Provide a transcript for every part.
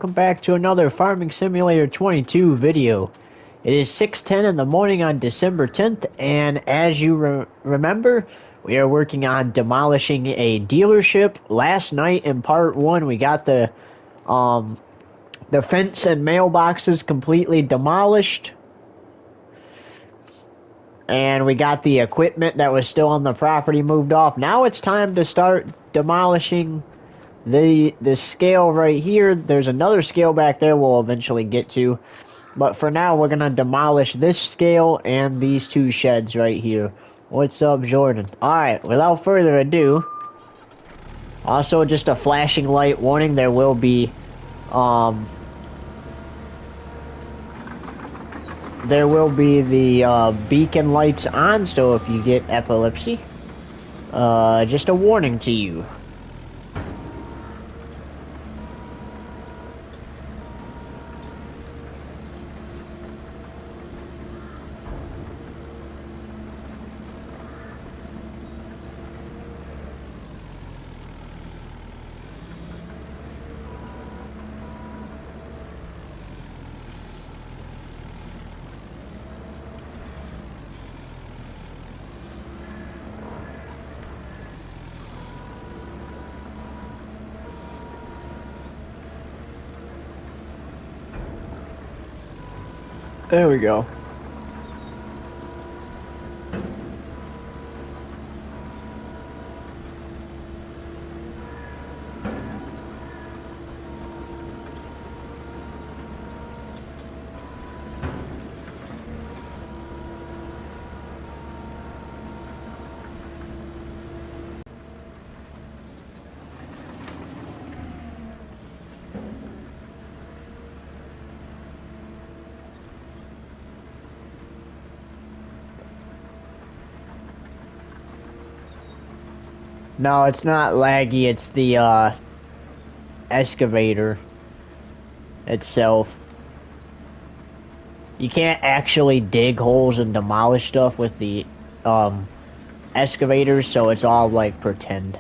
welcome back to another Farming Simulator 22 video. It is 6:10 in the morning on December 10th, and as you remember, we are working on demolishing a dealership. Last night in part 1, we got the fence and mailboxes completely demolished. And we got the equipment that was still on the property moved off. Now it's time to start demolishing the scale right here. There's another scale back there we'll eventually get to. But for now, we're going to demolish this scale and these two sheds right here. What's up, Jordan? Alright, without further ado, also just a flashing light warning, there will be the beacon lights on, so if you get epilepsy, just a warning to you. There we go. No, it's not laggy, it's the excavator itself. You can't actually dig holes and demolish stuff with the excavators, so it's all like pretend.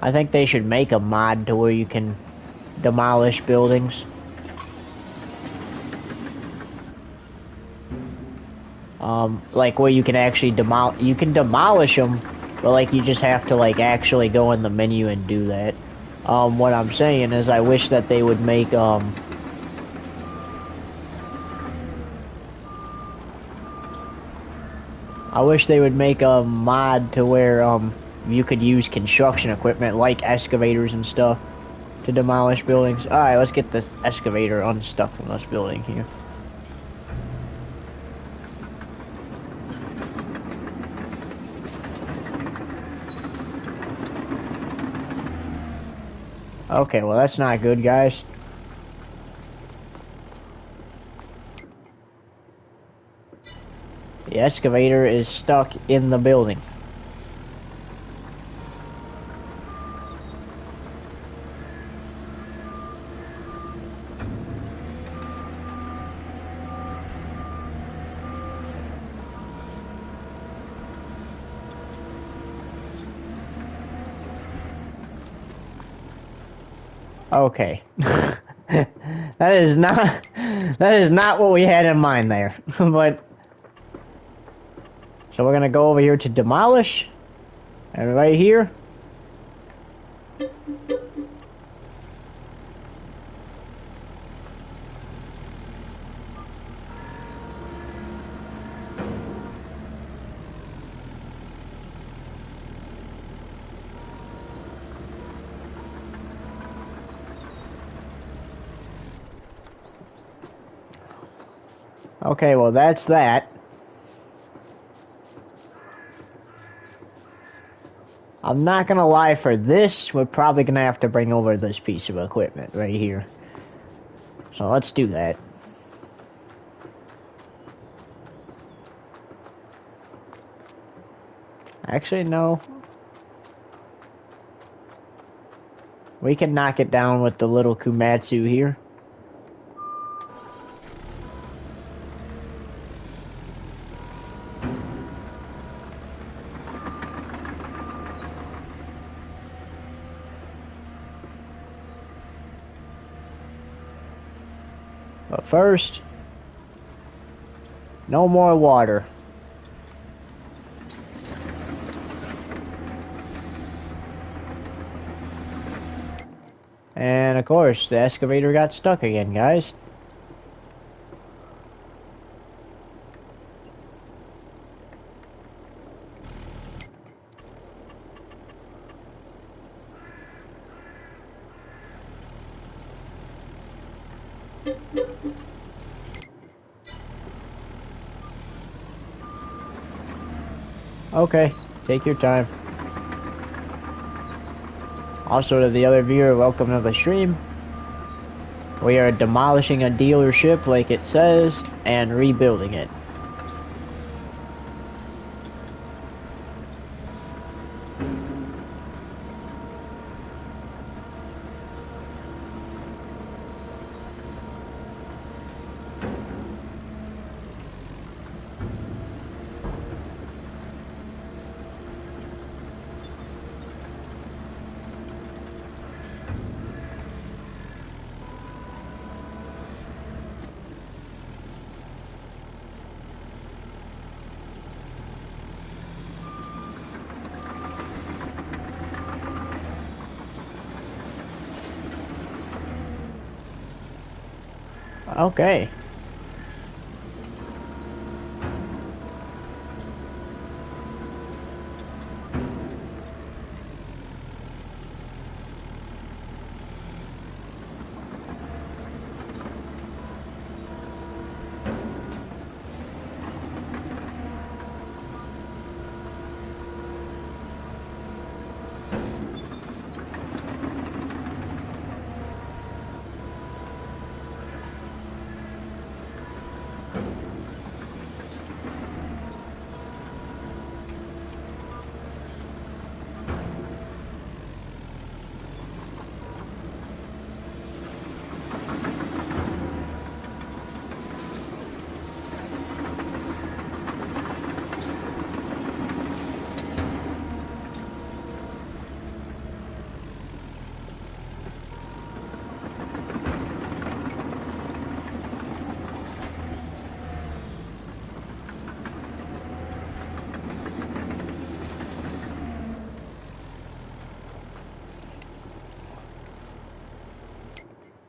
I think they should make a mod to where you can demolish buildings. Like where you can actually demolish them, but like you just have to like actually go in the menu and do that. What I'm saying is I wish that they would make I wish they would make a mod to where you could use construction equipment like excavators and stuff to demolish buildings. Alright, let's get this excavator unstuck from this building here. Okay, well that's not good, guys. The excavator is stuck in the building. Okay. that is not what we had in mind there. But so we're gonna go over here to demolish, and right here. Okay, well that's that. I'm not gonna lie, for this, we're probably gonna have to bring over this piece of equipment right here. So let's do that. Actually, no. We can knock it down with the little Komasu here. But first, no more water. And of course, the excavator got stuck again, guys. Okay, take your time. Also, to the other viewer, welcome to the stream. We are demolishing a dealership like it says and rebuilding it. Okay.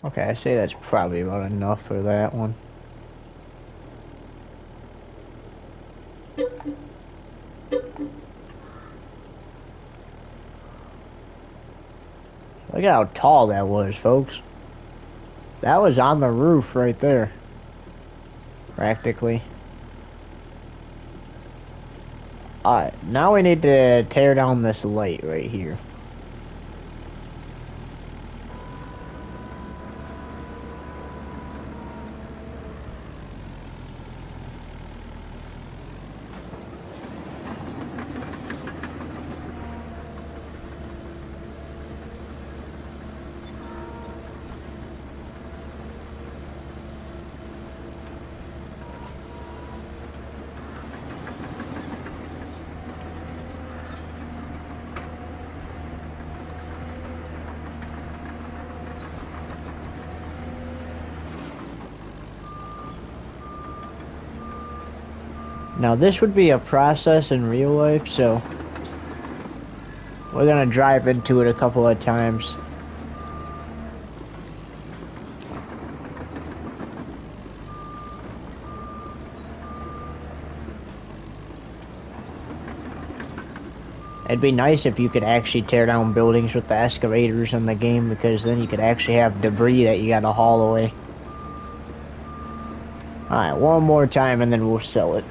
Okay, I say that's probably about enough for that one. Look at how tall that was, folks. That was on the roof right there. Practically. Alright, now we need to tear down this light right here. Now this would be a process in real life, so we're gonna drive into it a couple of times. It'd be nice if you could actually tear down buildings with the excavators in the game, because then you could actually have debris that you gotta haul away. Alright, one more time and then we'll sell it.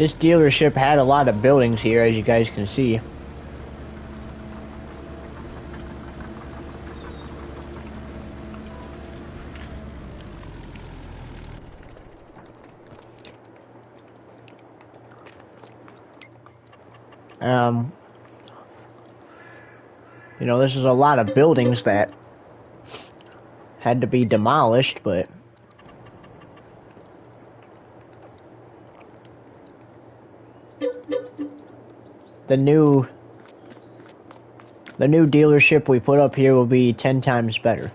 This dealership had a lot of buildings here, as you guys can see. You know, this is a lot of buildings that had to be demolished, but the new dealership we put up here will be 10 times better.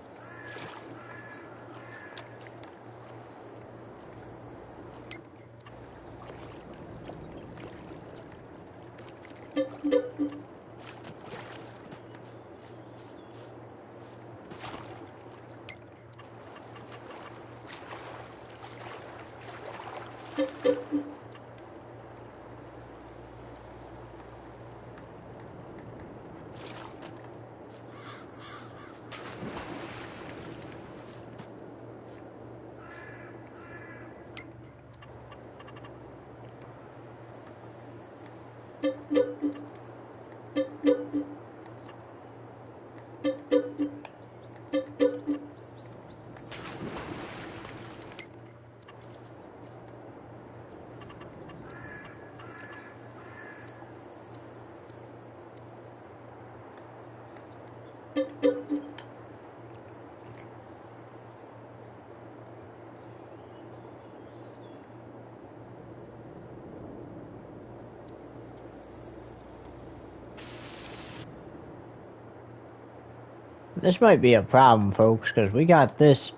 This might be a problem, folks, because we got this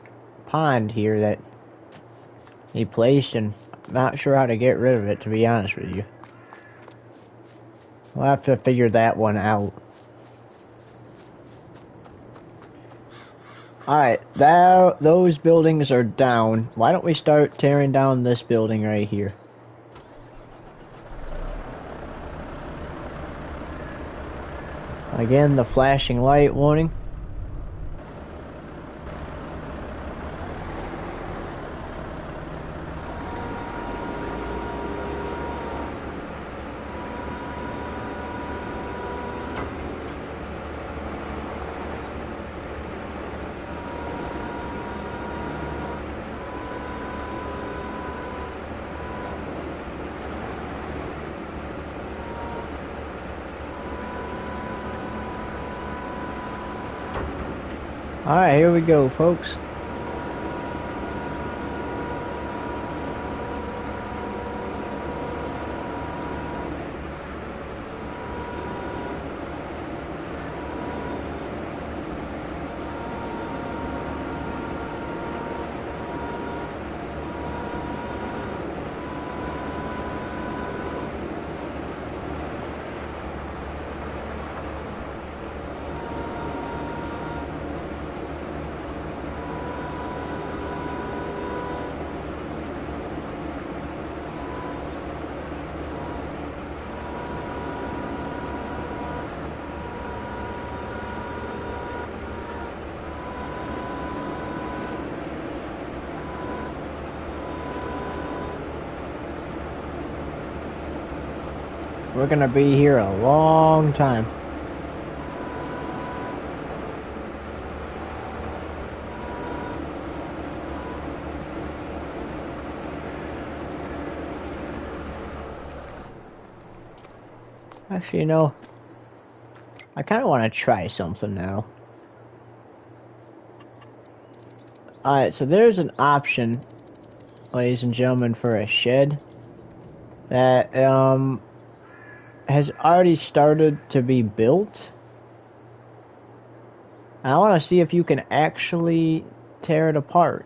pond here that he placed, and I'm not sure how to get rid of it, to be honest with you. We'll have to figure that one out. Alright, those buildings are down. Why don't we start tearing down this building right here? Again, the flashing light warning. Alright, here we go, folks. We're gonna be here a long time. Actually, you know, I kind of want to try something now. Alright, so there's an option, ladies and gentlemen, for a shed that has already started to be built. I want to see if you can actually tear it apart.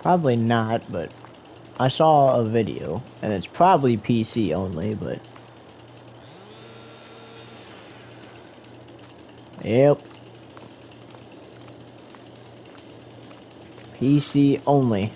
Probably not, but I saw a video, and it's probably PC only, but yep. PC only.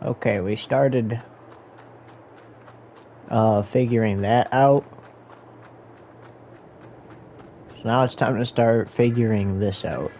Okay, we started figuring that out. So now it's time to start figuring this out.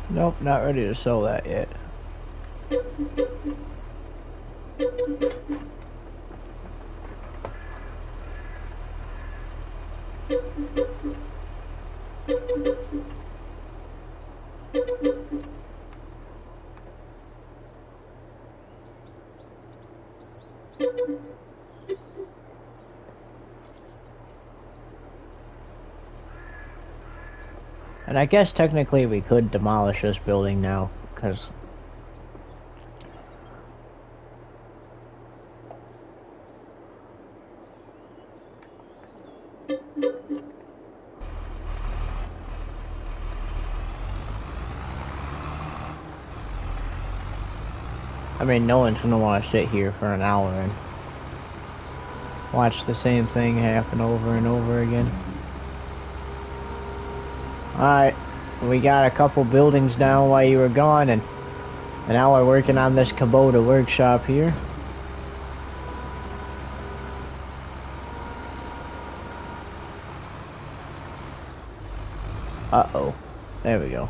Nope, not ready to sell that yet. And I guess technically we could demolish this building now, because I mean, no one's gonna want to sit here for an hour and watch the same thing happen over and over again. Alright, we got a couple buildings down while you were gone, and now we're working on this Kubota workshop here. Uh-oh. There we go.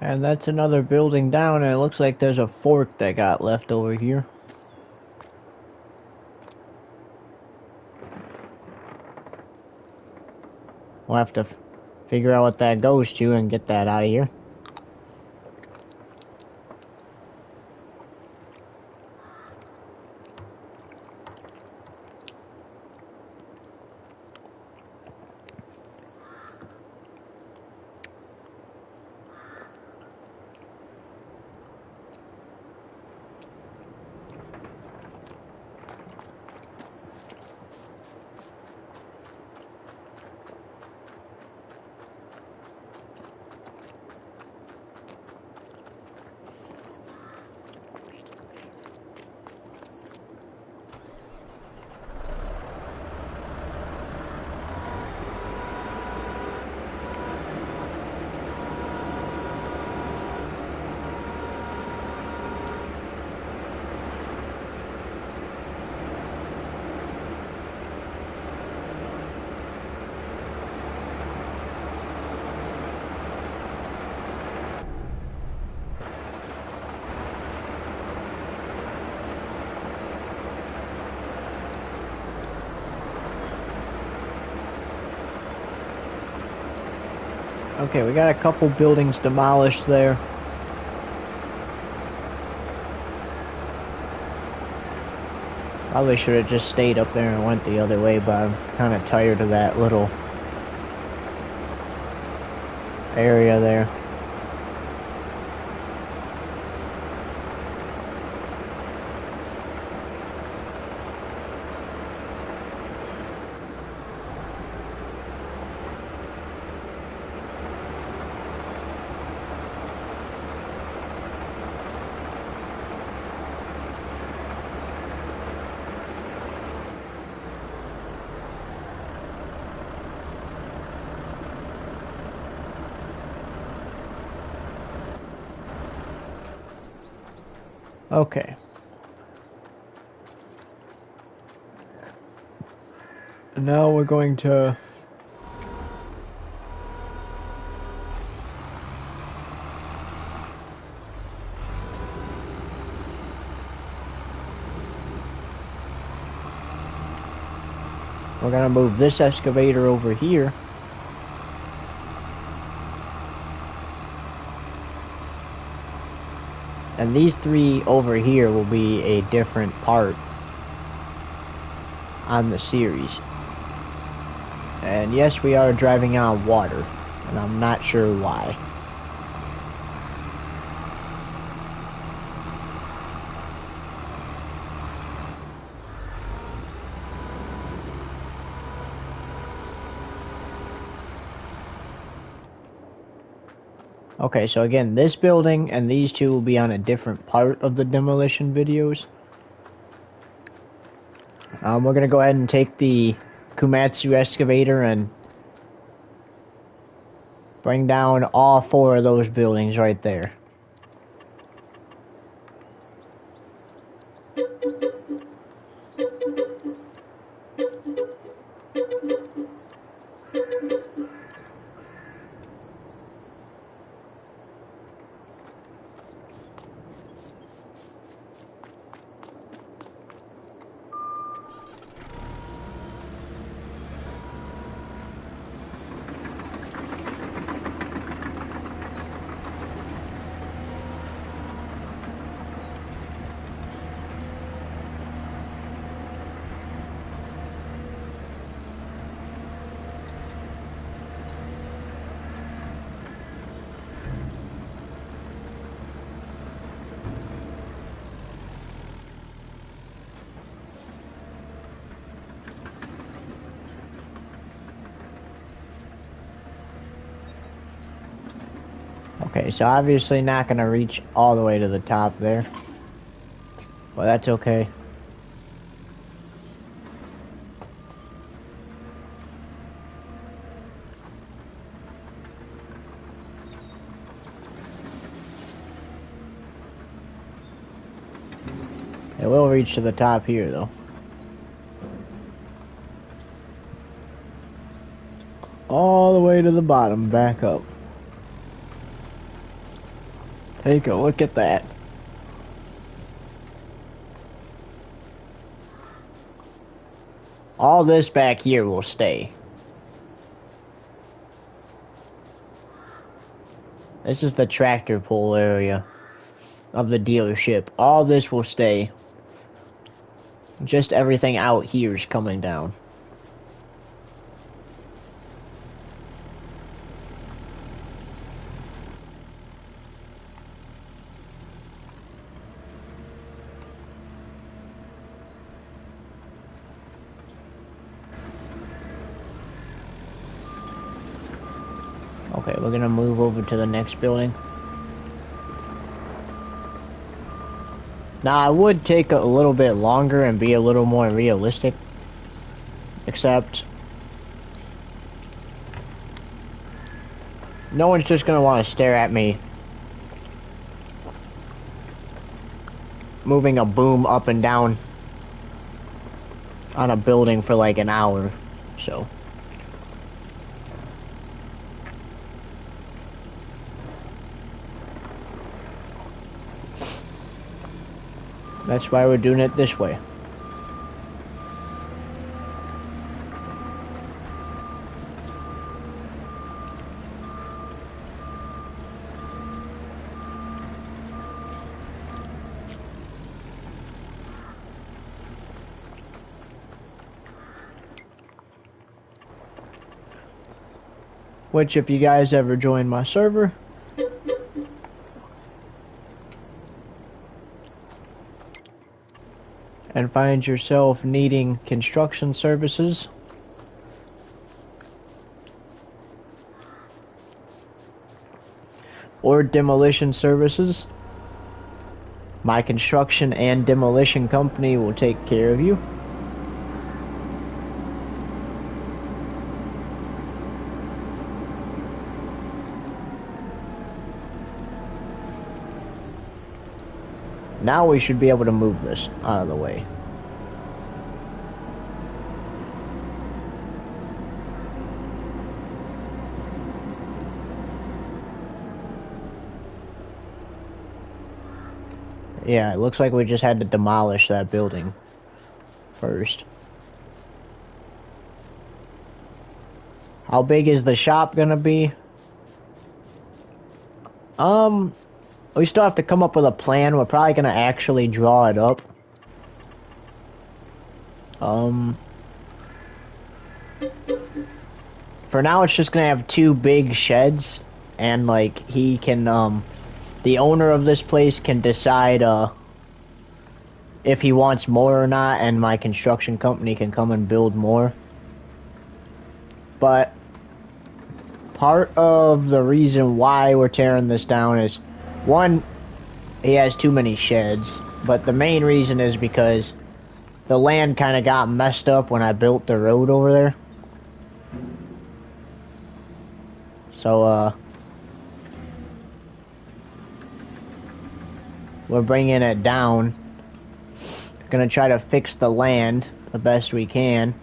And that's another building down, and it looks like there's a fork that got left over here. We'll have to figure out what that goes to and get that out of here. Okay, we got a couple buildings demolished there. Probably should have just stayed up there and went the other way, but I'm kind of tired of that little area there. Okay. Now we're going to... We're gonna move this excavator over here. And these three over here will be a different part on the series. And yes, we are driving on water, and I'm not sure why. Okay, so again, this building and these two will be on a different part of the demolition videos. We're gonna go ahead and take the Komasu excavator and bring down all four of those buildings right there. Okay, so obviously not gonna reach all the way to the top there. But that's okay. It will reach to the top here though. All the way to the bottom, back up. Take a look at that. All this back here will stay. This is the tractor pull area of the dealership. All this will stay. Just everything out here is coming down. Okay, we're gonna move over to the next building. Now, I would take a little bit longer and be a little more realistic. Except, no one's just gonna want to stare at me moving a boom up and down on a building for like an hour, so. That's why we're doing it this way. Which, if you guys ever join my server, and find yourself needing construction services, or demolition services, my construction and demolition company will take care of you. Now we should be able to move this out of the way. Yeah, it looks like we just had to demolish that building first. How big is the shop gonna be? We still have to come up with a plan. We're probably gonna actually draw it up. For now it's just gonna have 2 big sheds, and like he can, the owner of this place can decide, if he wants more or not, and my construction company can come and build more. But part of the reason why we're tearing this down is, one, he has too many sheds, but the main reason is because the land kind of got messed up when I built the road over there. So, we're bringing it down. Gonna try to fix the land the best we can.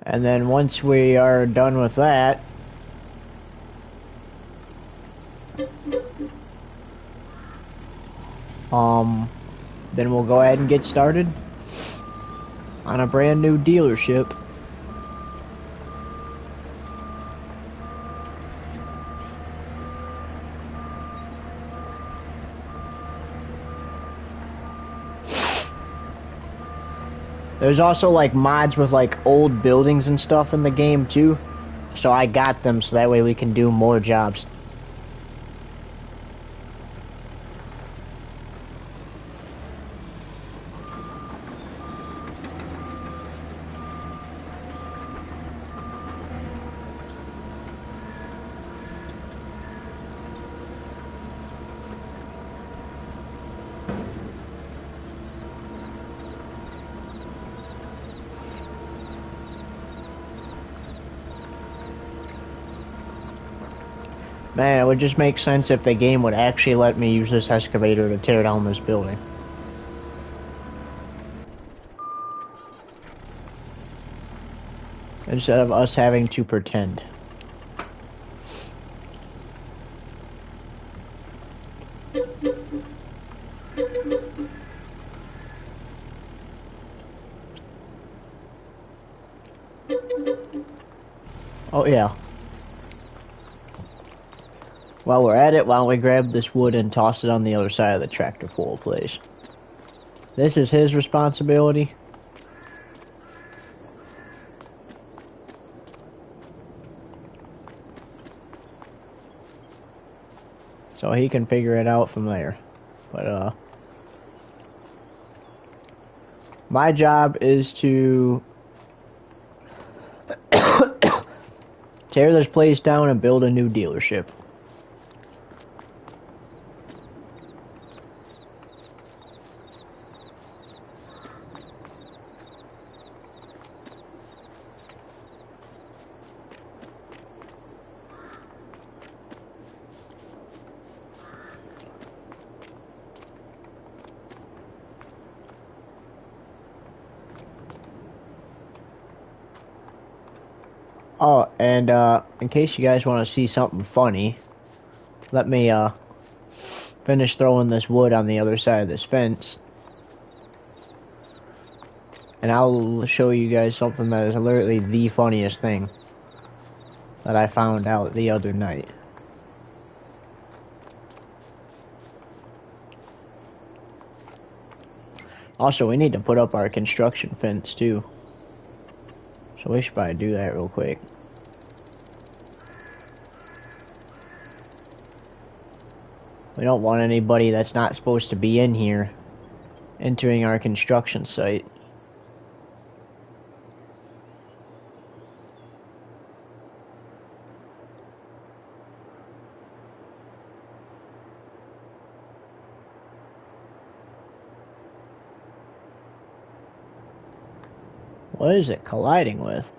And then once we are done with that, then we'll go ahead and get started on a brand new dealership. There's also like mods with like old buildings and stuff in the game too. So I got them so that way we can do more jobs. Man, it would just make sense if the game would actually let me use this excavator to tear down this building. Instead of us having to pretend. Oh yeah. While we're at it, why don't we grab this wood and toss it on the other side of the tractor pull, please. This is his responsibility. So he can figure it out from there. But, my job is to tear this place down and build a new dealership. Oh, and in case you guys want to see something funny, let me finish throwing this wood on the other side of this fence. And I'll show you guys something that is literally the funniest thing that I found out the other night. Also, we need to put up our construction fence too. So we should probably do that real quick. We don't want anybody that's not supposed to be in here entering our construction site. What is it colliding with?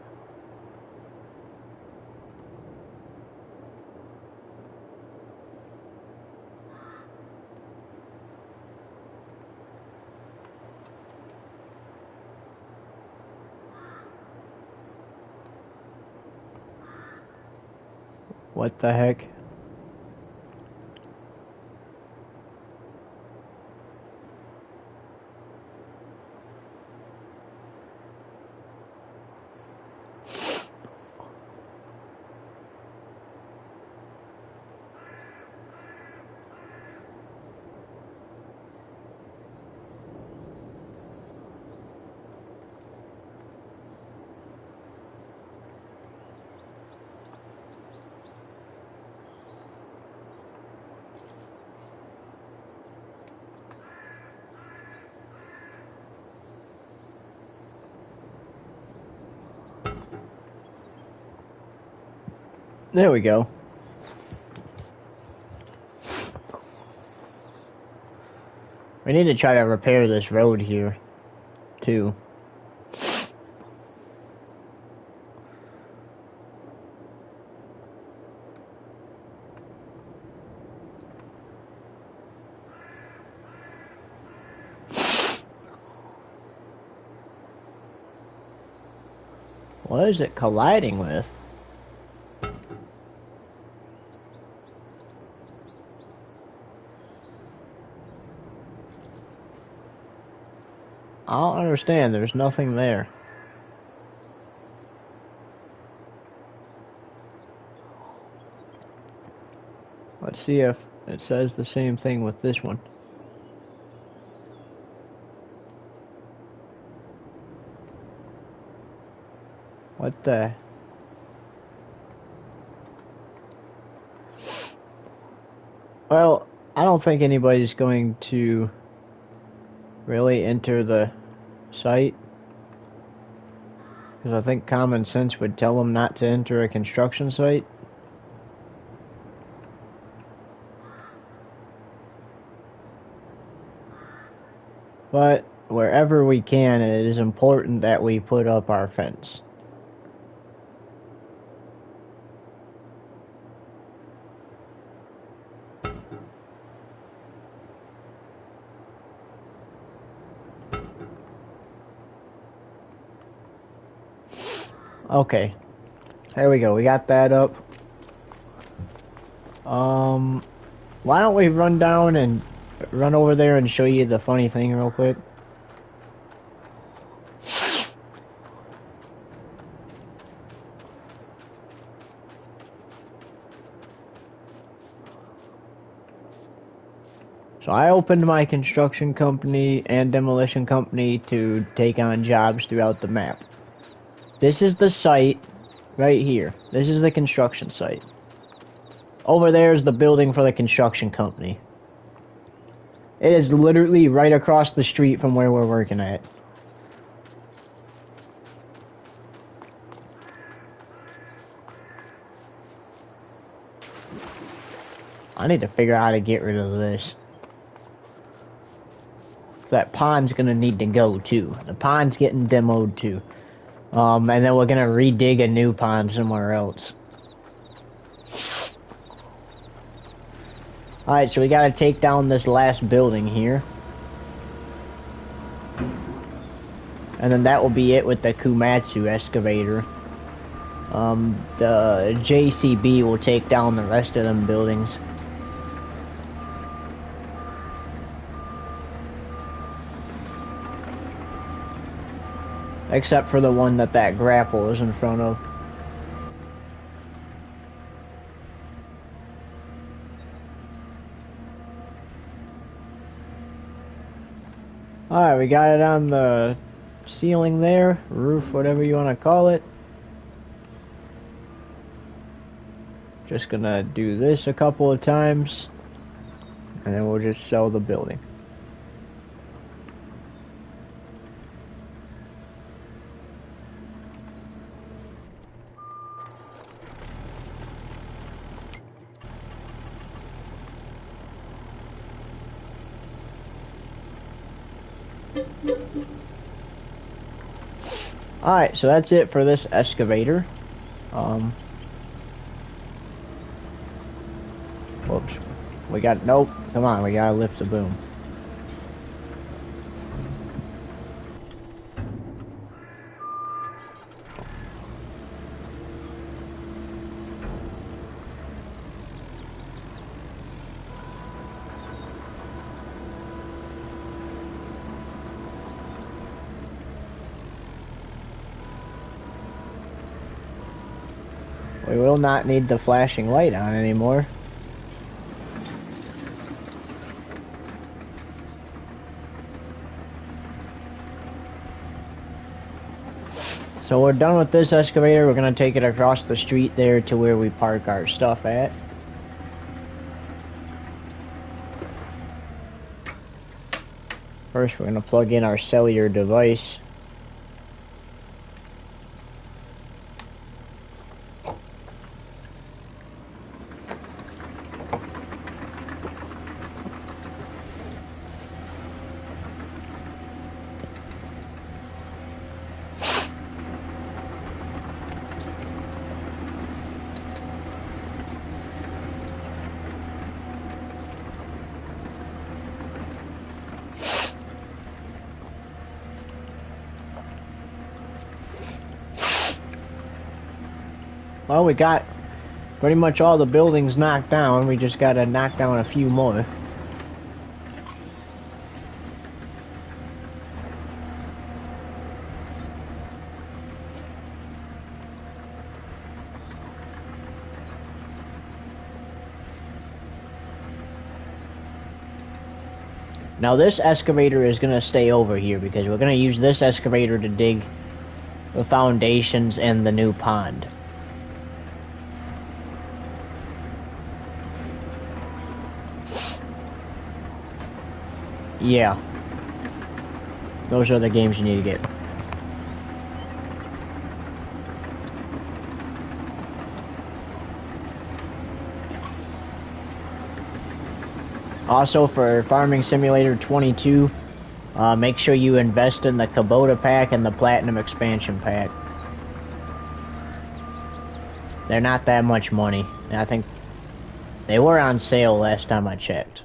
What the heck? There we go. We need to try to repair this road here, too. What is it colliding with? I don't understand. There's nothing there. Let's see if it says the same thing with this one. What the? Well, I don't think anybody's going to really enter the site, because I think common sense would tell them not to enter a construction site. But wherever we can, it is important that we put up our fence. Okay, there we go. We got that up. Why don't we run down and run over there and show you the funny thing real quick? So I opened my construction company and demolition company to take on jobs throughout the map. This is the site right here. This is the construction site. Over there is the building for the construction company. It is literally right across the street from where we're working at. I need to figure out how to get rid of this. That pond's gonna need to go too. The pond's getting demoed too. And then we're gonna redig a new pond somewhere else. Alright, so we gotta take down this last building here. And then that will be it with the Komasu excavator. The JCB will take down the rest of them buildings. Except for the one that grapple is in front of. Alright, we got it on the ceiling there, roof, whatever you want to call it. Just gonna do this a couple of times, and then we'll just sell the building. Alright, so that's it for this excavator. Whoops. We got, nope, come on, we gotta lift the boom. We will not need the flashing light on anymore. So we're done with this excavator. We're going to take it across the street there to where we park our stuff at. First, we're going to plug in our cellular device. Well, we got pretty much all the buildings knocked down. We just gotta knock down a few more. Now this excavator is gonna stay over here because we're gonna use this excavator to dig the foundations and the new pond. Yeah. Those are the games you need to get. Also, for Farming Simulator 22, make sure you invest in the Kubota pack and the Platinum expansion pack. They're not that much money. I think they were on sale last time I checked.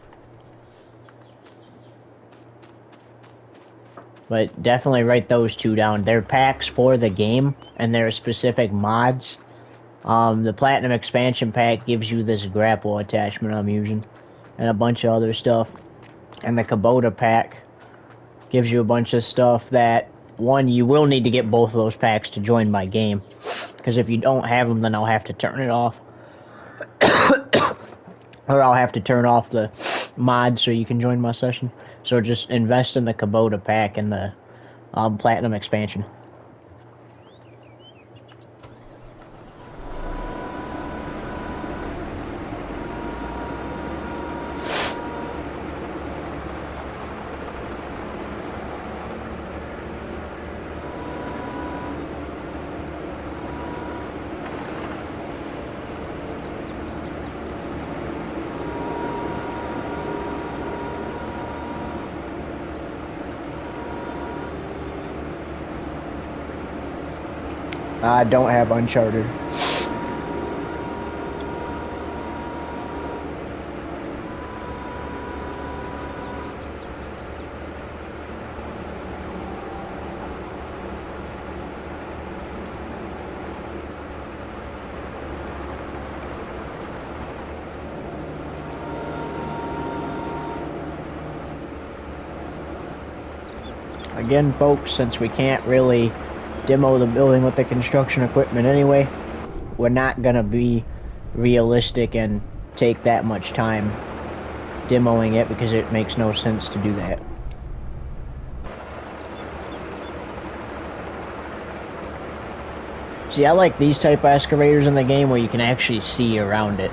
But definitely write those two down. They're packs for the game, and they're specific mods. The Platinum expansion pack gives you this grapple attachment I'm using, and a bunch of other stuff. And the Kubota pack gives you a bunch of stuff that, one, you will need to get both of those packs to join my game. Because if you don't have them, then I'll have to turn it off. Or I'll have to turn off the mod so you can join my session. So just invest in the Kubota pack and the Platinum expansion. I don't have Uncharted. Again, folks, since we can't really demo the building with the construction equipment anyway, we're not gonna be realistic and take that much time demoing it because it makes no sense to do that. See, I like these type of excavators in the game where you can actually see around it.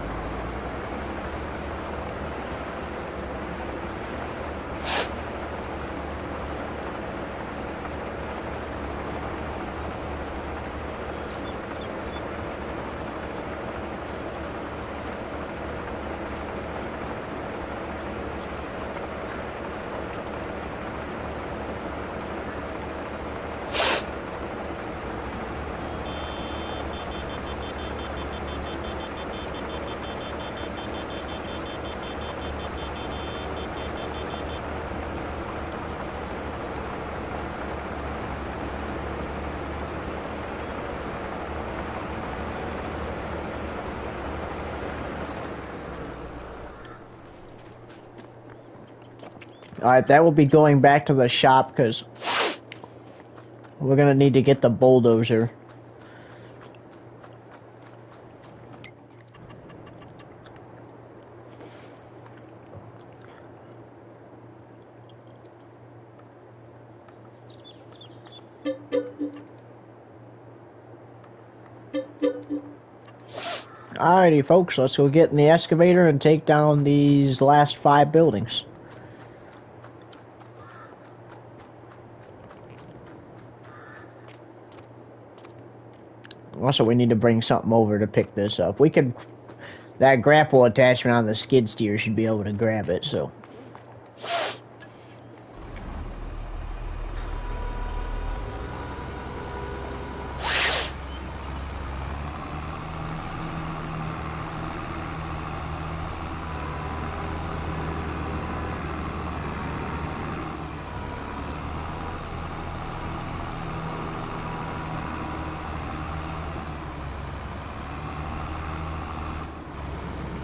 Alright, that will be going back to the shop because we're gonna need to get the bulldozer. Alrighty, folks, let's go get in the excavator and take down these last 5 buildings. Also, we need to bring something over to pick this up. We could... That grapple attachment on the skid steer should be able to grab it, so...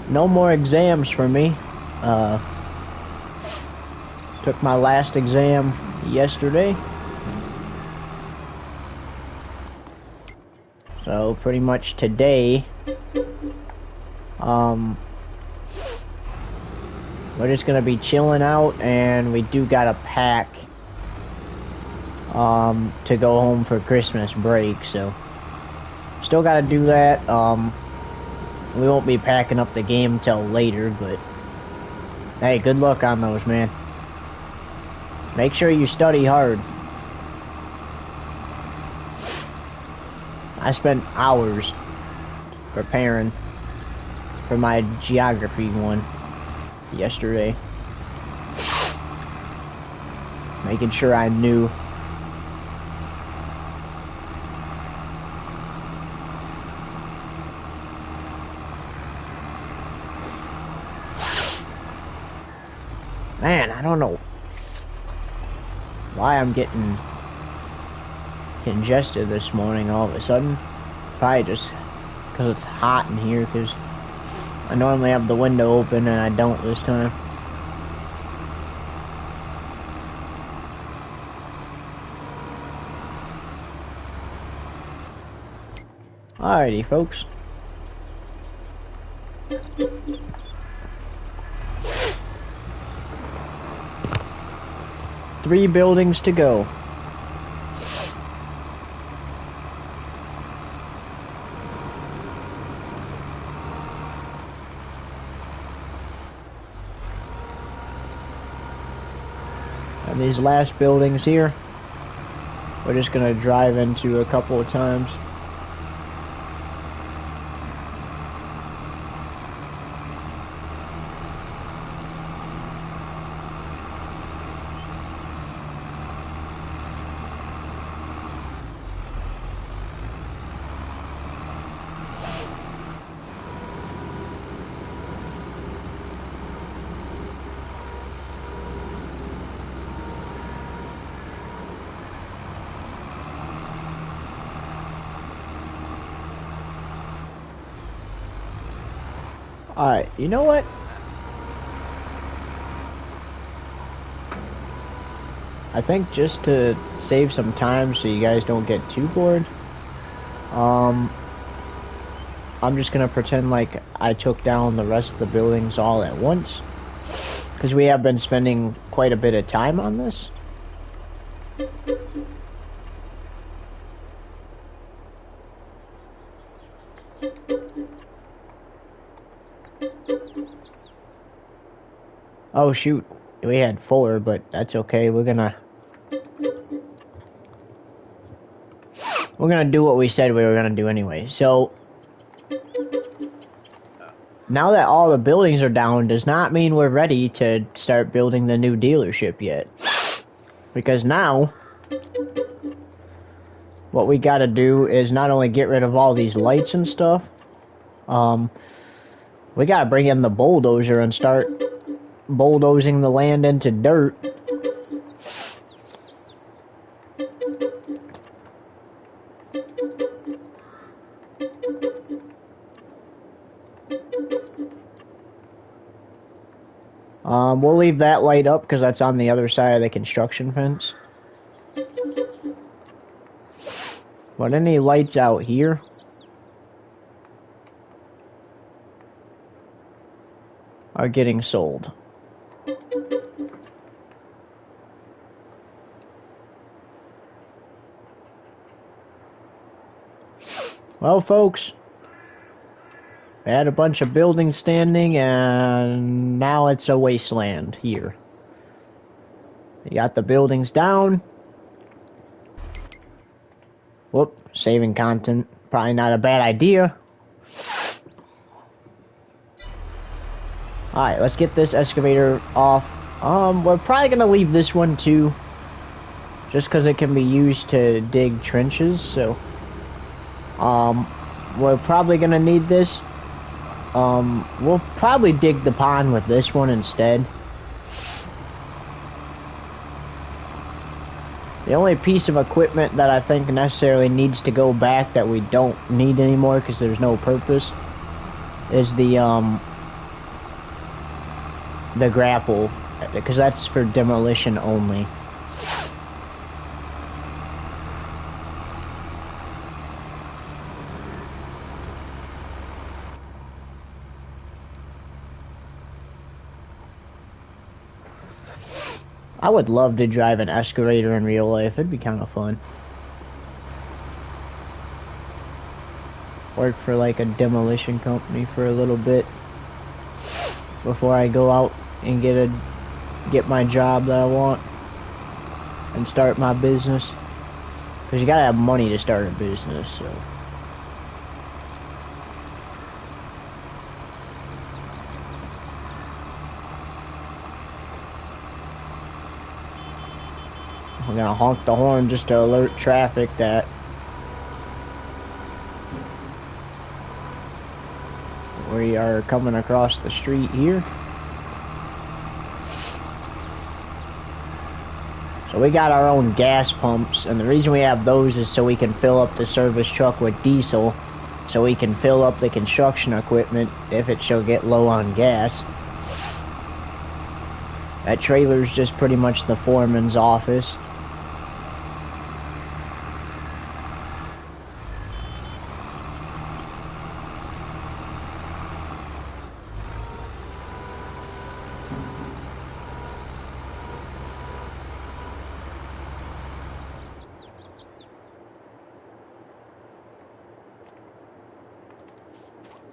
No more exams for me. Took my last exam yesterday. So pretty much today, we're just gonna be chilling out, and we do gotta pack to go home for Christmas break, so still gotta do that. We won't be packing up the game till later, but hey, good luck on those, man. Make sure you study hard. I spent hours preparing for my geography one yesterday. Making sure I knew. Man, I don't know why I'm getting congested this morning all of a sudden. Probably just because it's hot in here, because I normally have the window open and I don't this time. Alrighty, folks. Three buildings to go. And these last buildings here, we're just gonna drive into a couple of times. Alright, you know what? I think just to save some time so you guys don't get too bored, I'm just gonna pretend like I took down the rest of the buildings all at once, because we have been spending quite a bit of time on this. Oh shoot, we had 4, but that's okay. We're gonna do what we said we were gonna do anyway. So now that all the buildings are down does not mean we're ready to start building the new dealership yet. Because now what we gotta do is not only get rid of all these lights and stuff, we gotta bring in the bulldozer and start bulldozing the land into dirt. We'll leave that light up because that's on the other side of the construction fence. But any lights out here? Are getting sold. Well, folks, we had a bunch of buildings standing, and now it's a wasteland here. You got the buildings down. Whoop, saving content. Probably not a bad idea. Alright, let's get this excavator off. We're probably gonna leave this one too. Just because it can be used to dig trenches, so... we're probably gonna need this. We'll probably dig the pond with this one instead. The only piece of equipment that I think necessarily needs to go back that we don't need anymore because there's no purpose is the grapple, because that's for demolition only. I would love to drive an excavator in real life. It'd be kind of fun. Work for like a demolition company for a little bit before I go out and get my job that I want and start my business. Because you gotta have money to start a business, so. We're gonna honk the horn just to alert traffic that we are coming across the street here. So we got our own gas pumps, and the reason we have those is so we can fill up the service truck with diesel, so we can fill up the construction equipment if it shall get low on gas. That trailer's just pretty much the foreman's office.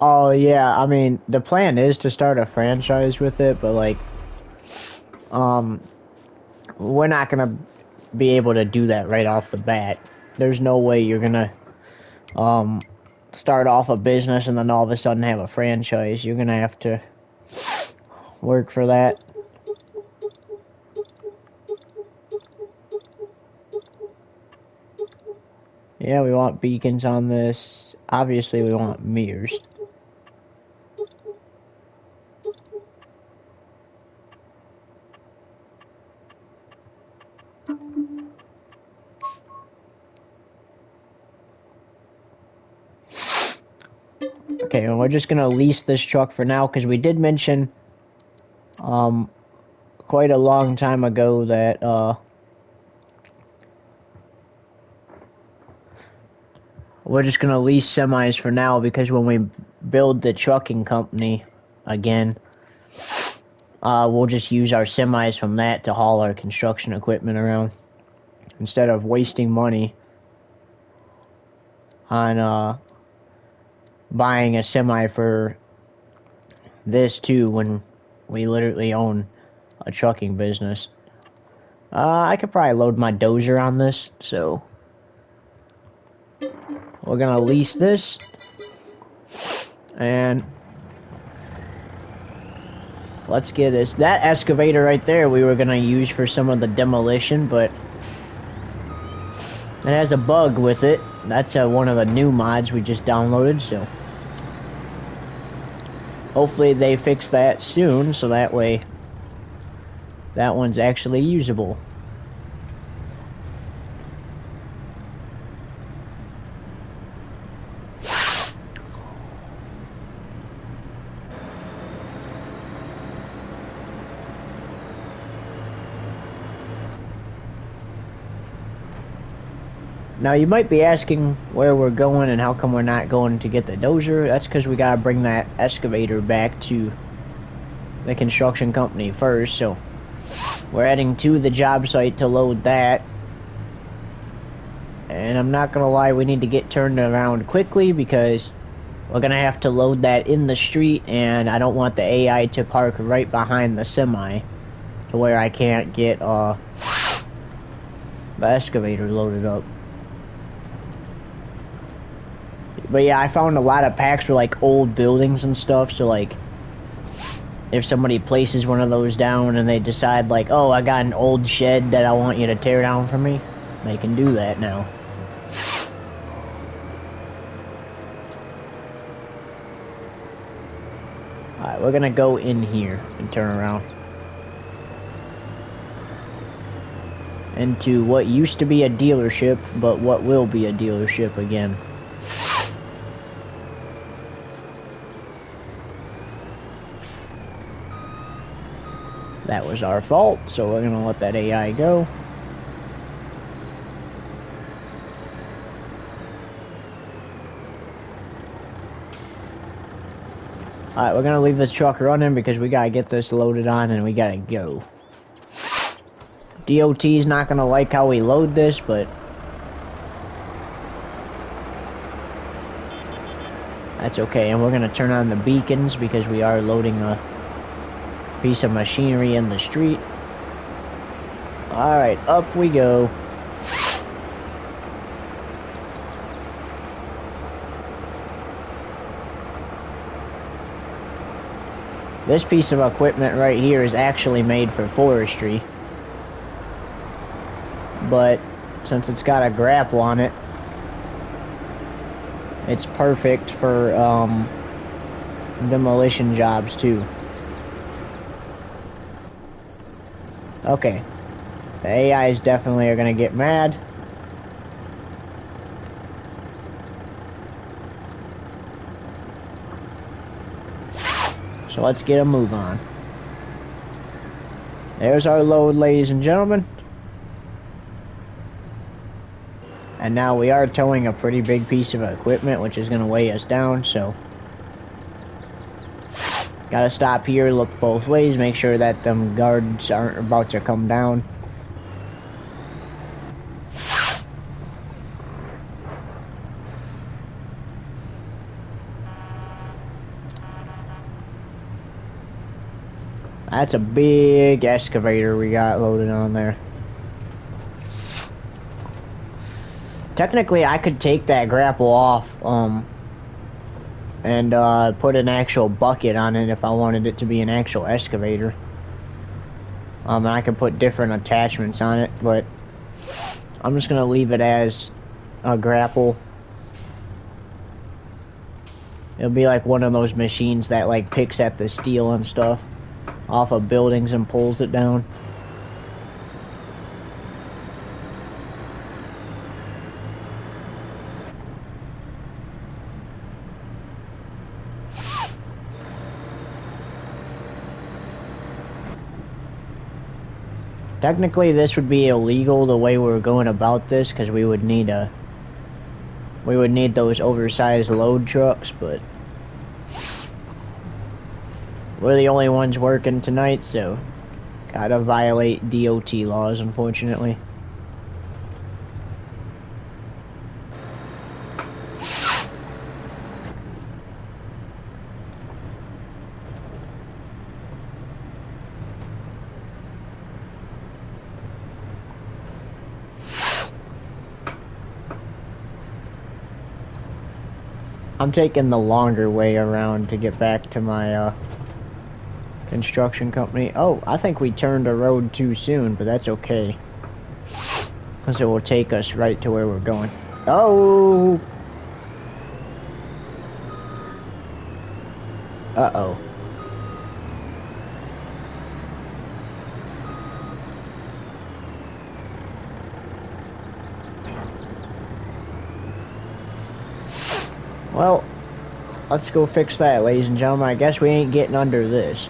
Oh yeah, I mean, the plan is to start a franchise with it, but like, we're not gonna be able to do that right off the bat. There's no way you're gonna, start off a business and then all of a sudden have a franchise. You're gonna have to work for that. Yeah, we want beacons on this. Obviously, we want mirrors. Okay, and we're just gonna lease this truck for now because we did mention quite a long time ago that we're just gonna lease semis for now because when we build the trucking company again, we'll just use our semis from that to haul our construction equipment around instead of wasting money on buying a semi for this too when we literally own a trucking business. I could probably load my dozer on this, so we're gonna lease this, and let's get this. That excavator right there we were gonna use for some of the demolition, but it has a bug with it. That's one of the new mods we just downloaded, so hopefully they fix that soon, so that way that one's actually usable. Now you might be asking where we're going and how come we're not going to get the dozer. That's because we gotta bring that excavator back to the construction company first, so we're heading to the job site to load that. And I'm not gonna lie, we need to get turned around quickly because we're gonna have to load that in the street, and I don't want the AI to park right behind the semi to where I can't get the excavator loaded up. But yeah, I found a lot of packs for like old buildings and stuff, so like if somebody places one of those down and they decide like, oh, I got an old shed that I want you to tear down for me, they can do that now. Alright, we're gonna go in here and turn around into what used to be a dealership, but what will be a dealership again. That was our fault, so we're gonna let that AI go. Alright, we're gonna leave this truck running because we gotta get this loaded on and we gotta go. DOT's not gonna like how we load this, but that's okay. And we're gonna turn on the beacons because we are loading a piece of machinery in the street. Alright, up we go. This piece of equipment right here is actually made for forestry, but since it's got a grapple on it, it's perfect for demolition jobs too. Okay, the AIs definitely are gonna get mad. So let's get a move on. There's our load, ladies and gentlemen. And now we are towing a pretty big piece of equipment, which is gonna weigh us down, so gotta stop here, look both ways, make sure that them guards aren't about to come down. That's a big excavator we got loaded on there. Technically, I could take that grapple off, and put an actual bucket on it if I wanted it to be an actual excavator. And I could put different attachments on it, but I'm just gonna leave it as a grapple. It'll be like one of those machines that like picks at the steel and stuff off of buildings and pulls it down. Technically, this would be illegal the way we're going about this, because we would need those oversized load trucks, but we're the only ones working tonight, so gotta violate DOT laws, unfortunately. I'm taking the longer way around to get back to my construction company. Oh, I think we turned a road too soon, but that's okay. Because it will take us right to where we're going. Oh! Uh-oh. Well, let's go fix that, ladies and gentlemen. I guess we ain't getting under this.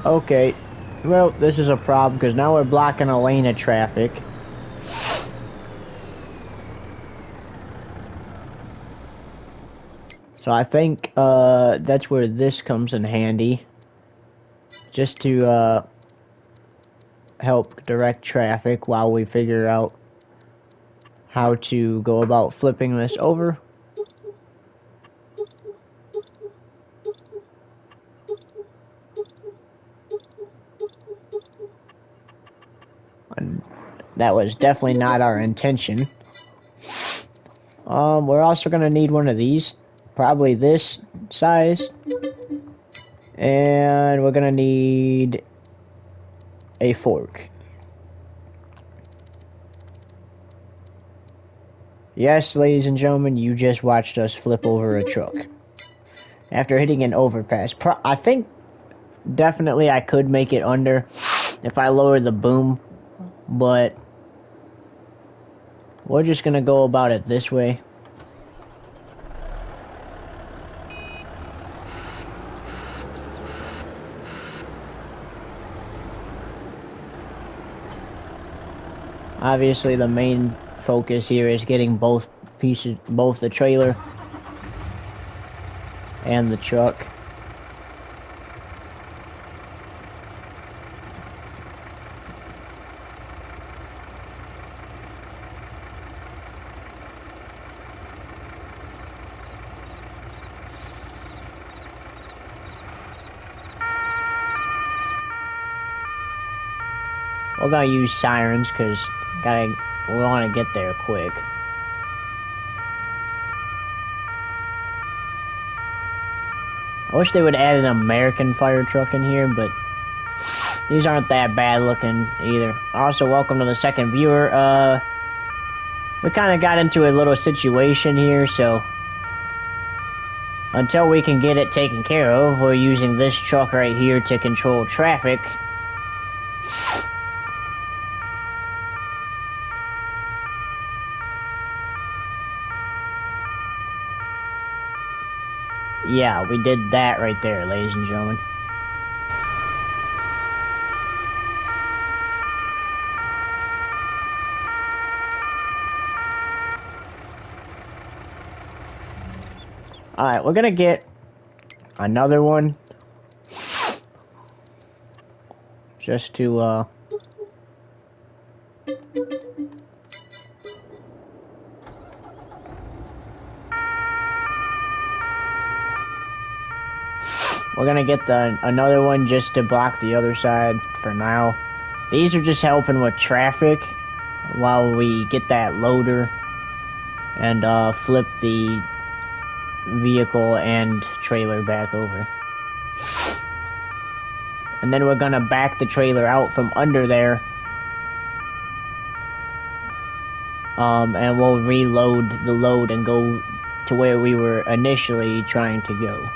Okay, well, this is a problem because now we're blocking a lane of traffic. So I think that's where this comes in handy. Just to help direct traffic while we figure out how to go about flipping this over. And that was definitely not our intention. We're also gonna need one of these, probably this size, and we're gonna need a fork. Yes, ladies and gentlemen, you just watched us flip over a truck after hitting an overpass. I think definitely I could make it under if I lower the boom, but we're just gonna go about it this way. Obviously, the main focus here is getting both pieces, both the trailer and the truck. We're gonna use sirens because we want to get there quick. I wish they would add an American fire truck in here, but these aren't that bad looking either. Also, welcome to the second viewer. We kind of got into a little situation here, so until we can get it taken care of, we're using this truck right here to control traffic. Yeah, we did that right there, ladies and gentlemen. Alright, we're gonna get another one. Just to, we're gonna get another one just to block the other side for now. These are just helping with traffic while we get that loader and flip the vehicle and trailer back over. And then we're gonna back the trailer out from under there. And we'll reload the load and go to where we were initially trying to go.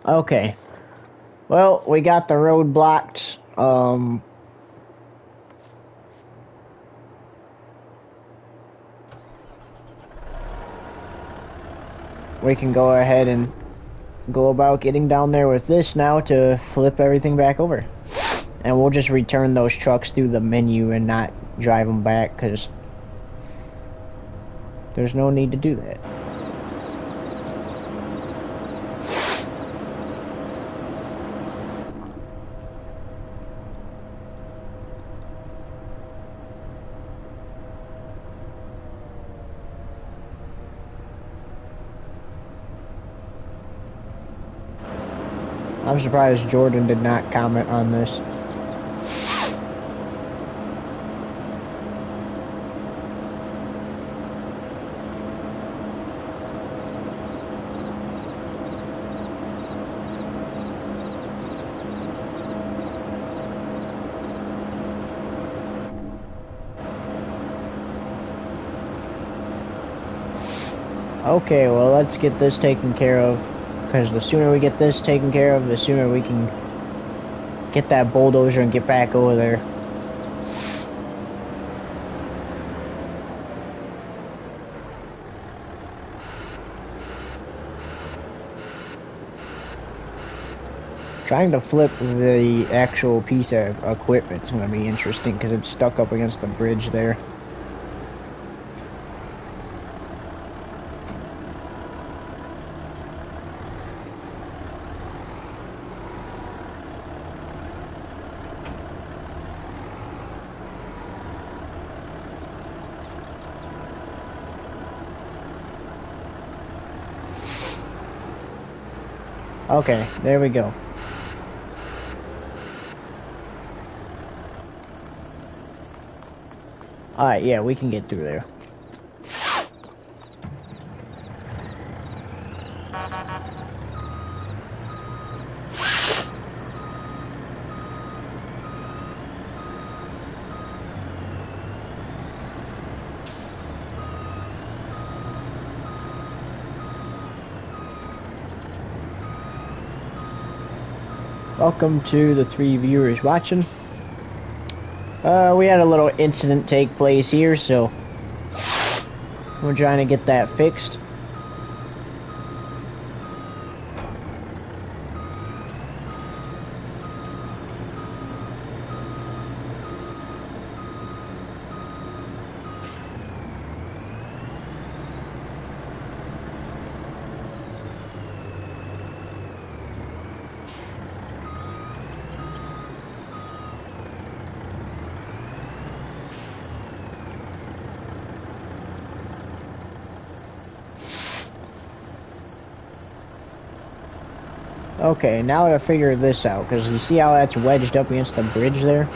Okay. Well, we got the road blocked. we can go ahead and go about getting down there with this now to flip everything back over. And we'll just return those trucks through the menu and not drive them back, because there's no need to do that. I'm surprised Jordan did not comment on this. Okay, well, let's get this taken care of, because the sooner we get this taken care of, the sooner we can get that bulldozer and get back over there. Trying to flip the actual piece of equipment is going to be interesting, because it's stuck up against the bridge there. Okay, there we go. Alright, yeah, we can get through there. Welcome to the 3 viewers watching. We had a little incident take place here, so we're trying to get that fixed. Okay, now to figure this out, because you see how that's wedged up against the bridge there?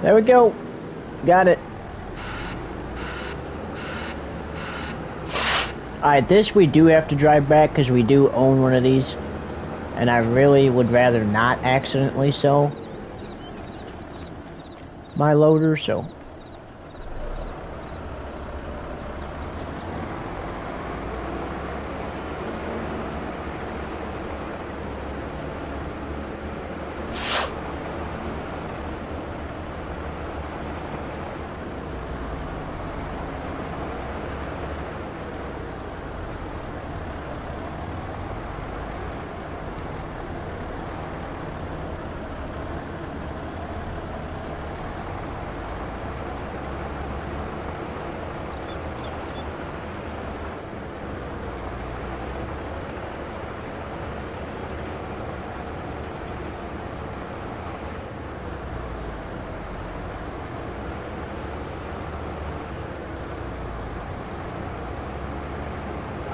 There we go. Got it. Alright, this we do have to drive back because we do own one of these. And I really would rather not accidentally sell my loader, so...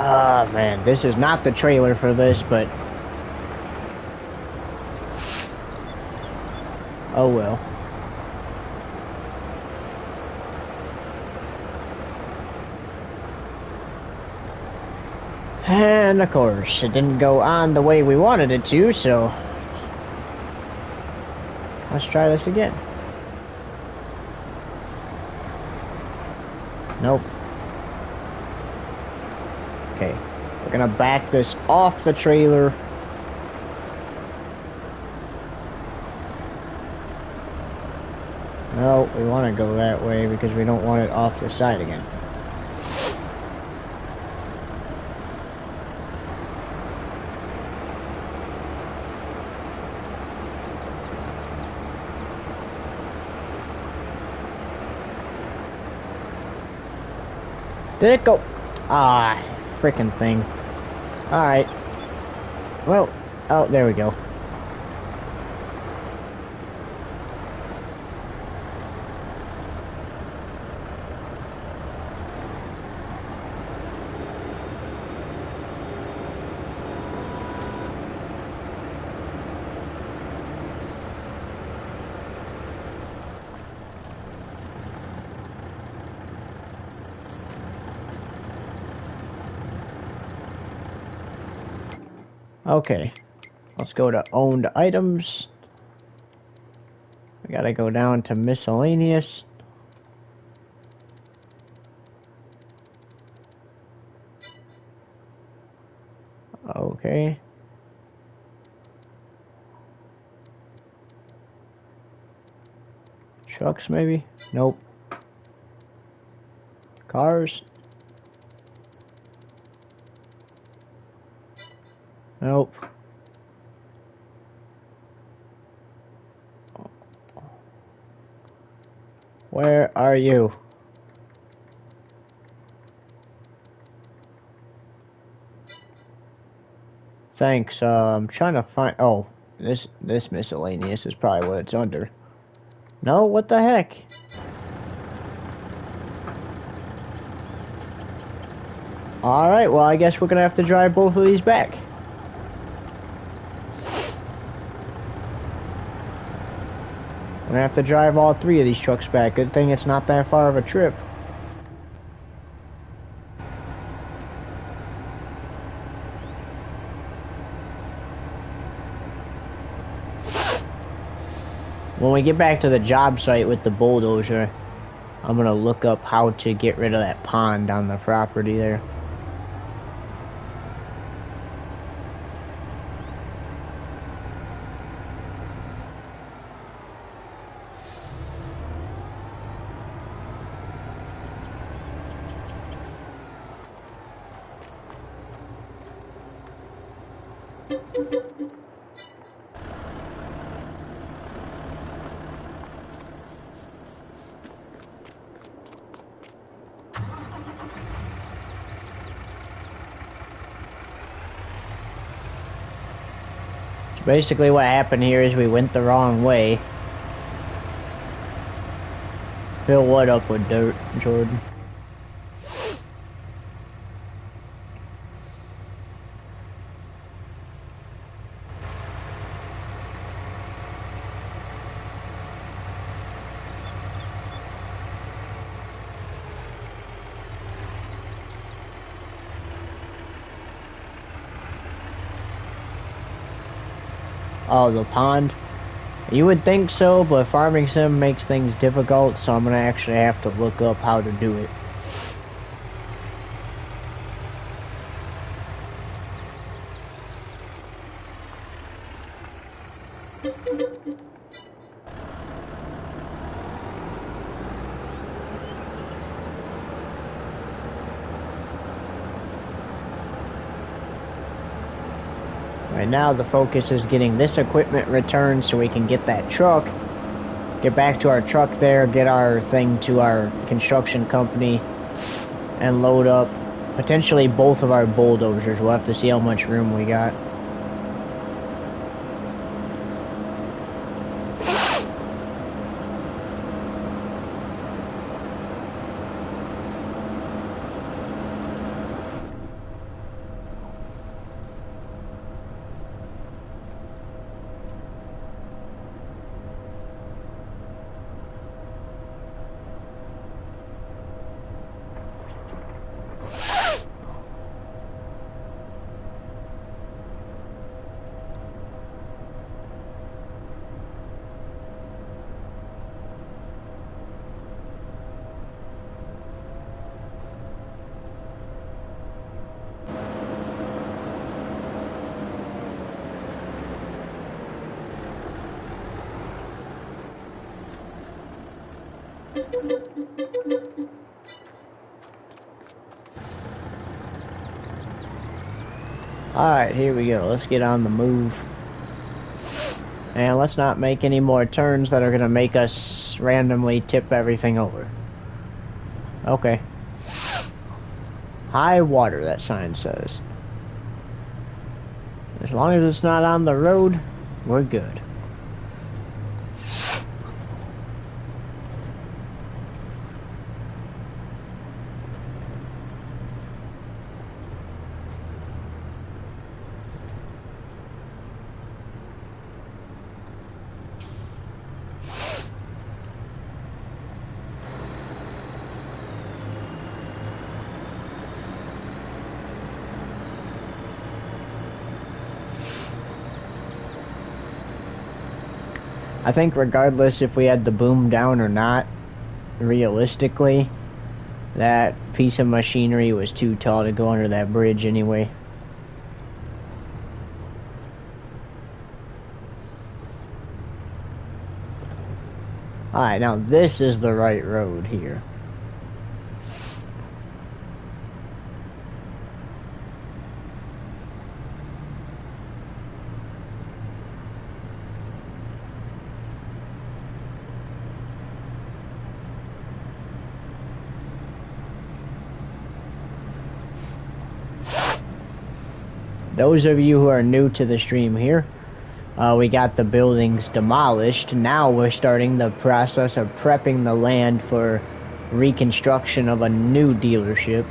Ah, man, this is not the trailer for this, but... oh well. And of course, it didn't go on the way we wanted it to, so... let's try this again. Nope. Okay. We're gonna back this off the trailer. No, we want to go that way because we don't want it off the side again. Did it go? Ah, freaking thing. Alright. Well, oh, there we go. Okay, let's go to owned items. We gotta go down to miscellaneous. Okay. Trucks, maybe? Nope. Cars? Nope. Where are you? Thanks. I'm trying to find. Oh, this miscellaneous is probably what it's under. No, what the heck? All right. Well, I guess we're gonna have to drive both of these back. We're gonna have to drive all three of these trucks back. Good thing it's not that far of a trip. When we get back to the job site with the bulldozer, I'm gonna look up how to get rid of that pond on the property there. Basically what happened here is we went the wrong way. Fill what up with dirt, Jordan? Oh, the pond? You would think so, but Farming Sim makes things difficult, so I'm gonna actually have to look up how to do it. Right now the focus is getting this equipment returned so we can get that truck, get back to our truck there, get our thing to our construction company, and load up potentially both of our bulldozers. We'll have to see how much room we got. Alright, here we go. Let's get on the move. And let's not make any more turns that are going to make us randomly tip everything over. Okay. High water, that sign says. As long as it's not on the road, we're good. I think regardless if we had the boom down or not, realistically, that piece of machinery was too tall to go under that bridge anyway. Alright, now this is the right road here. Those of you who are new to the stream here, we got the buildings demolished. Now we're starting the process of prepping the land for reconstruction of a new dealership.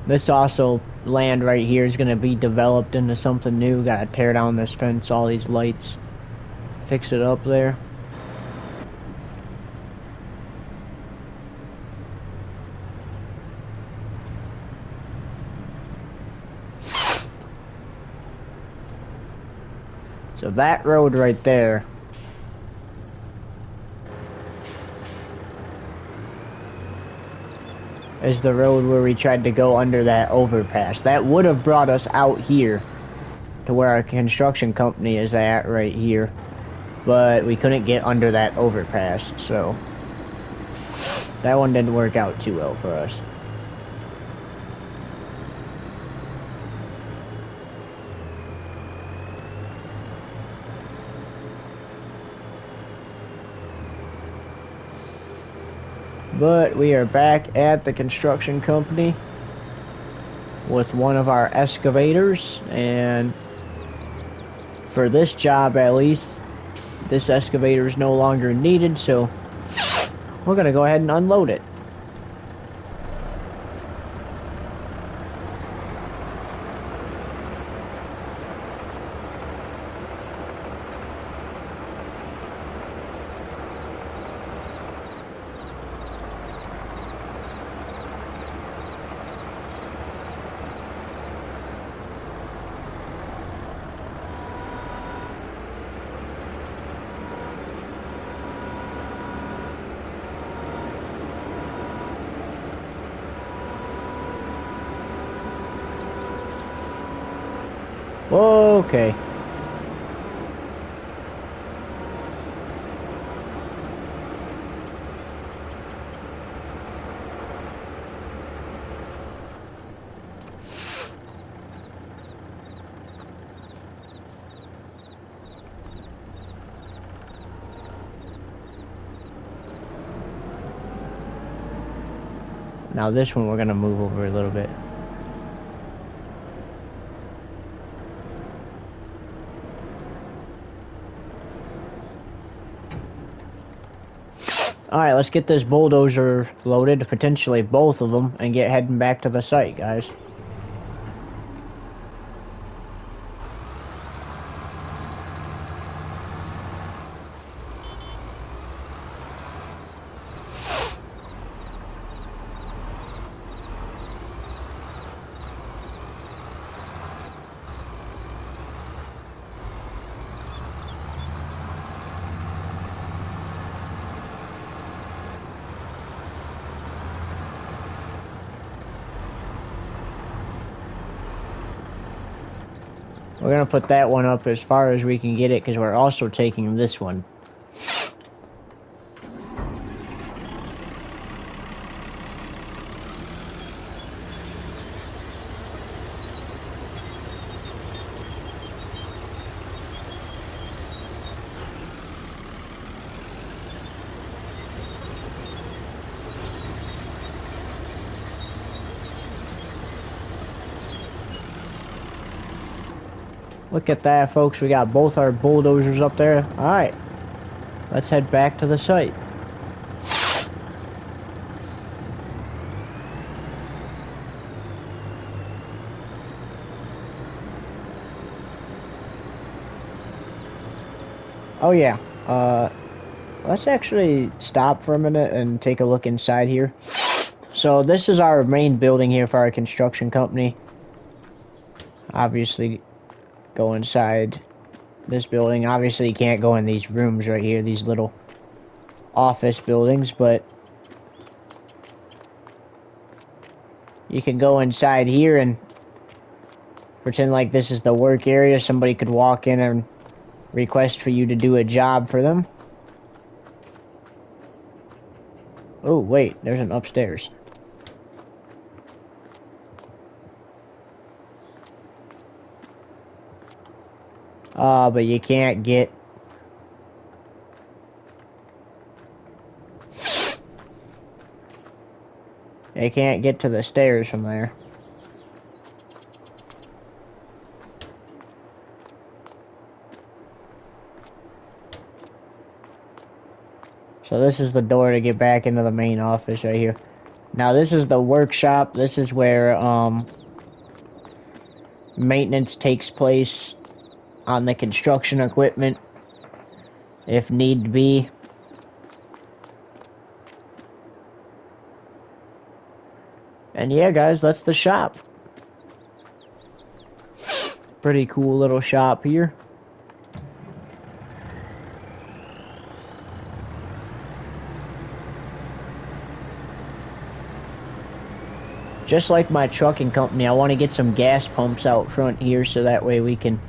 This also land right here is going to be developed into something new. Got to tear down this fence, all these lights, fix it up there. So that road right there is the road where we tried to go under that overpass. That would have brought us out here to where our construction company is at right here. But we couldn't get under that overpass, so that one didn't work out too well for us. But we are back at the construction company with one of our excavators, and for this job at least, this excavator is no longer needed, so we're gonna go ahead and unload it. Okay. Now this one we're gonna move over a little bit. Alright, let's get this bulldozer loaded, potentially both of them, and get heading back to the site, guys. We're gonna put that one up as far as we can get it, because we're also taking this one. Look at that, folks. We got both our bulldozers up there. Alright. Let's head back to the site. Oh yeah. Let's actually stop for a minute and take a look inside here. So this is our main building here for our construction company. Obviously, go inside this building. Obviously, you can't go in these rooms right here, these little office buildings, but you can go inside here and pretend like this is the work area. Somebody could walk in and request for you to do a job for them. Oh, wait, there's an upstairs. But you can't get... You can't get to the stairs from there. So this is the door to get back into the main office right here. Now this is the workshop. This is where maintenance takes place on the construction equipment, if need be. And yeah, guys, that's the shop. Pretty cool little shop here. Just like my trucking company, I want to get some gas pumps out front here so that way we can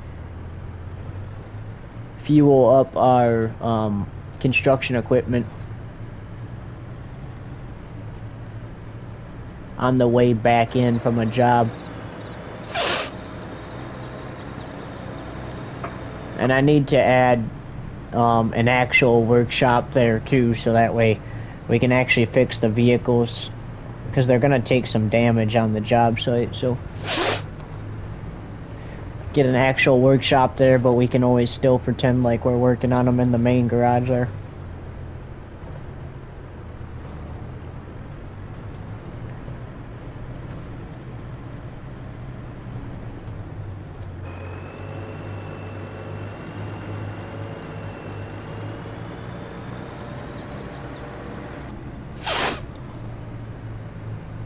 fuel up our construction equipment on the way back in from a job. And I need to add an actual workshop there too, so that way we can actually fix the vehicles, because they're gonna take some damage on the job site. So get an actual workshop there, but we can always still pretend like we're working on them in the main garage there.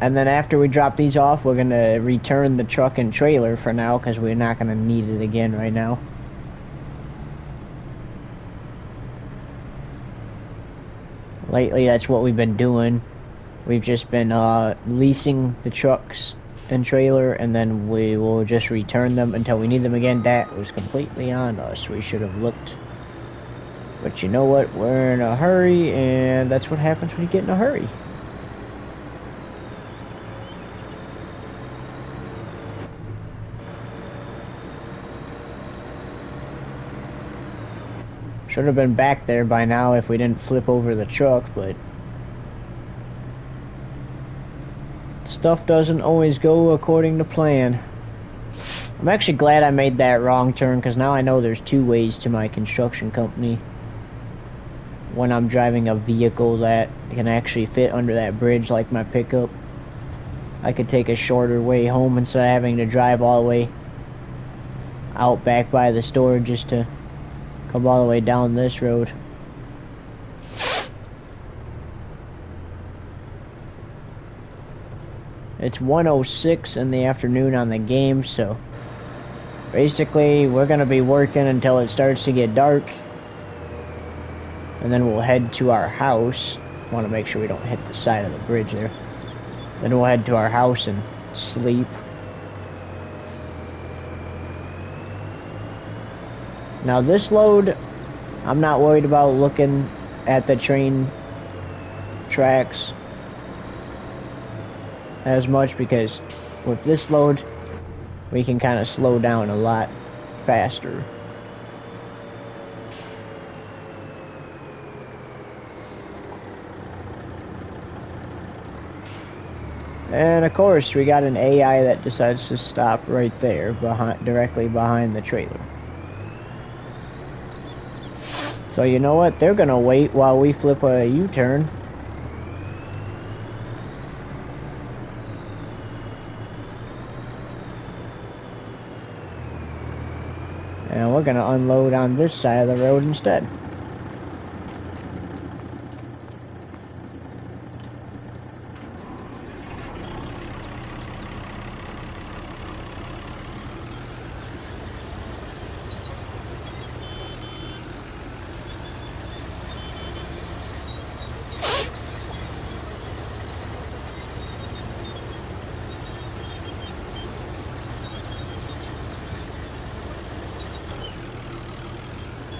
And then after we drop these off, we're going to return the truck and trailer for now, because we're not going to need it again right now. Lately, that's what we've been doing. We've just been leasing the trucks and trailer, and then we will just return them until we need them again. That was completely on us. We should have looked. But you know what? We're in a hurry, and that's what happens when you get in a hurry. Should have been back there by now if we didn't flip over the truck, but stuff doesn't always go according to plan. I'm actually glad I made that wrong turn, because now I know there's two ways to my construction company when I'm driving a vehicle that can actually fit under that bridge like my pickup. I could take a shorter way home instead of having to drive all the way out back by the store just to come all the way down this road. It's 1:06 in the afternoon on the game, so basically we're gonna be working until it starts to get dark, and then we'll head to our house. Want to make sure we don't hit the side of the bridge there. Then we'll head to our house and sleep. Now this load, I'm not worried about looking at the train tracks as much, because with this load we can kind of slow down a lot faster. And of course we got an AI that decides to stop right there, directly behind the trailer. So you know what, they're gonna wait while we flip a U-turn. And we're gonna unload on this side of the road instead.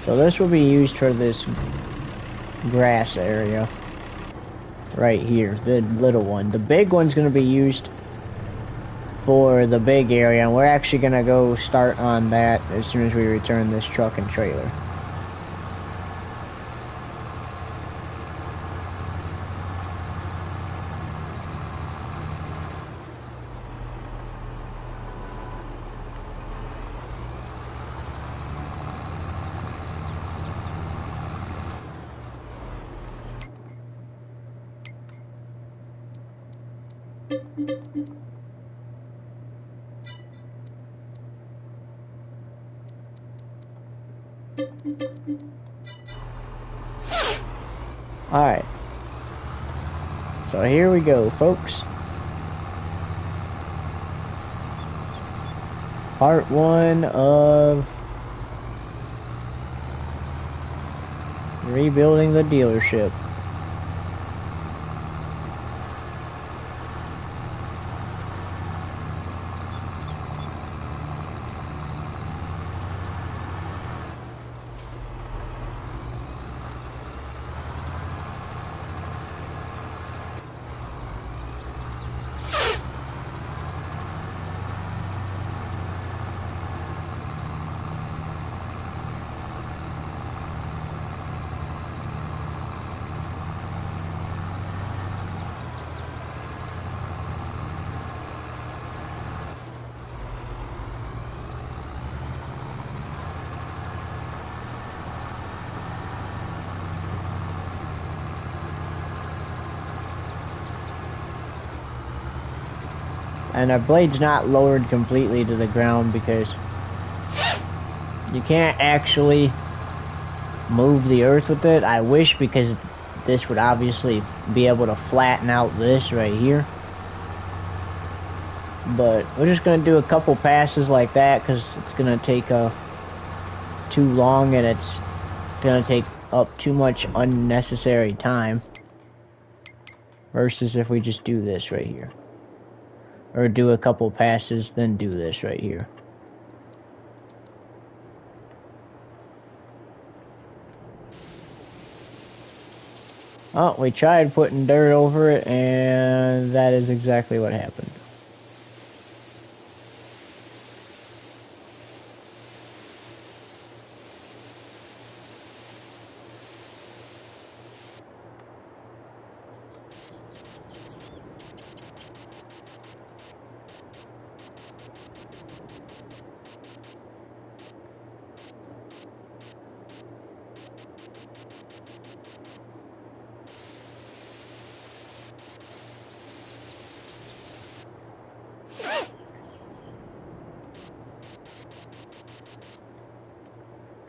So this will be used for this grass area right here, the little one. The big one's going to be used for the big area, and we're actually going to go start on that as soon as we return this truck and trailer. Alright, so here we go, folks. Part 1 of rebuilding the dealership. And our blade's not lowered completely to the ground because you can't actually move the earth with it. I wish, because this would obviously be able to flatten out this right here. But we're just going to do a couple passes like that because it's going to take too long, and it's going to take up too much unnecessary time. Versus if we just do this right here. Or do a couple passes, then do this right here. Oh, we tried putting dirt over it, and that is exactly what happened.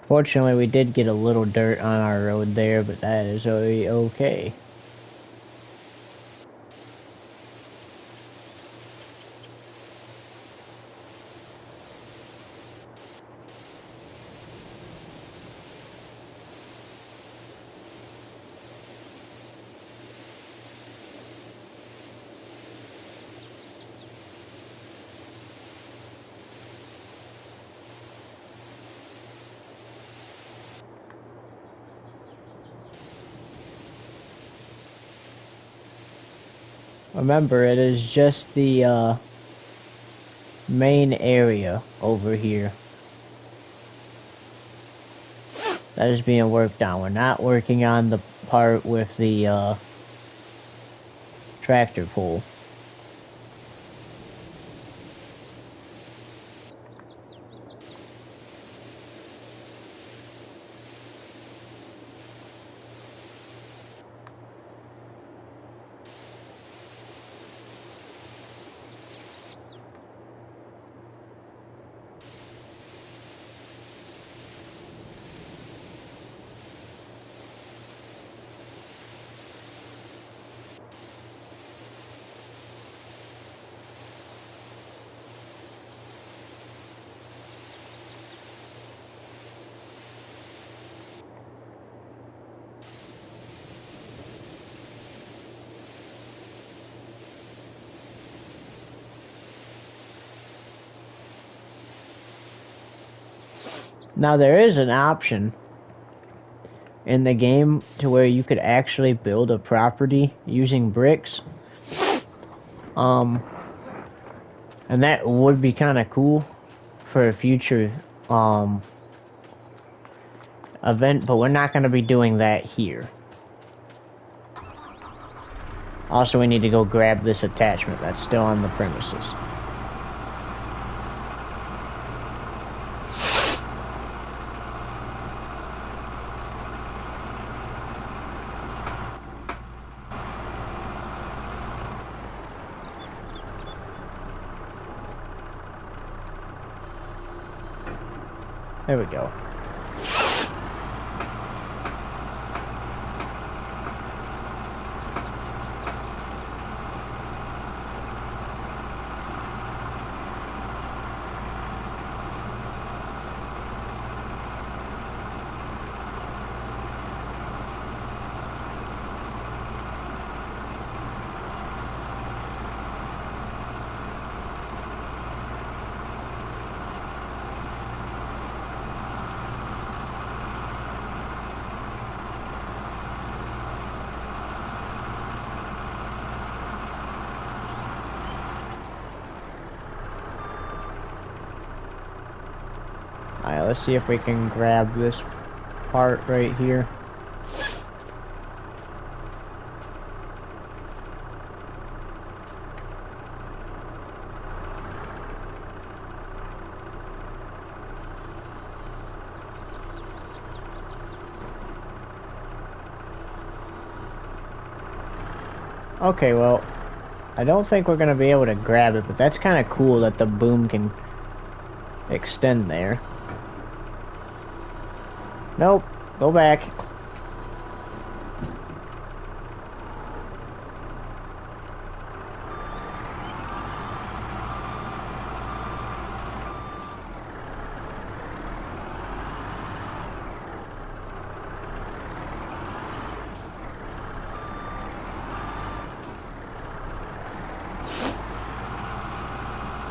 Fortunately, we did get a little dirt on our road there, but that is okay. Remember, it is just the main area over here that is being worked on. We're not working on the part with the tractor pull. Now there is an option in the game to where you could actually build a property using bricks. And that would be kind of cool for a future event, but we're not going to be doing that here. Also, we need to go grab this attachment that's still on the premises. There we go. Alright, let's see if we can grab this part right here. Okay, well, I don't think we're gonna be able to grab it, but that's kind of cool that the boom can extend there. Nope, go back.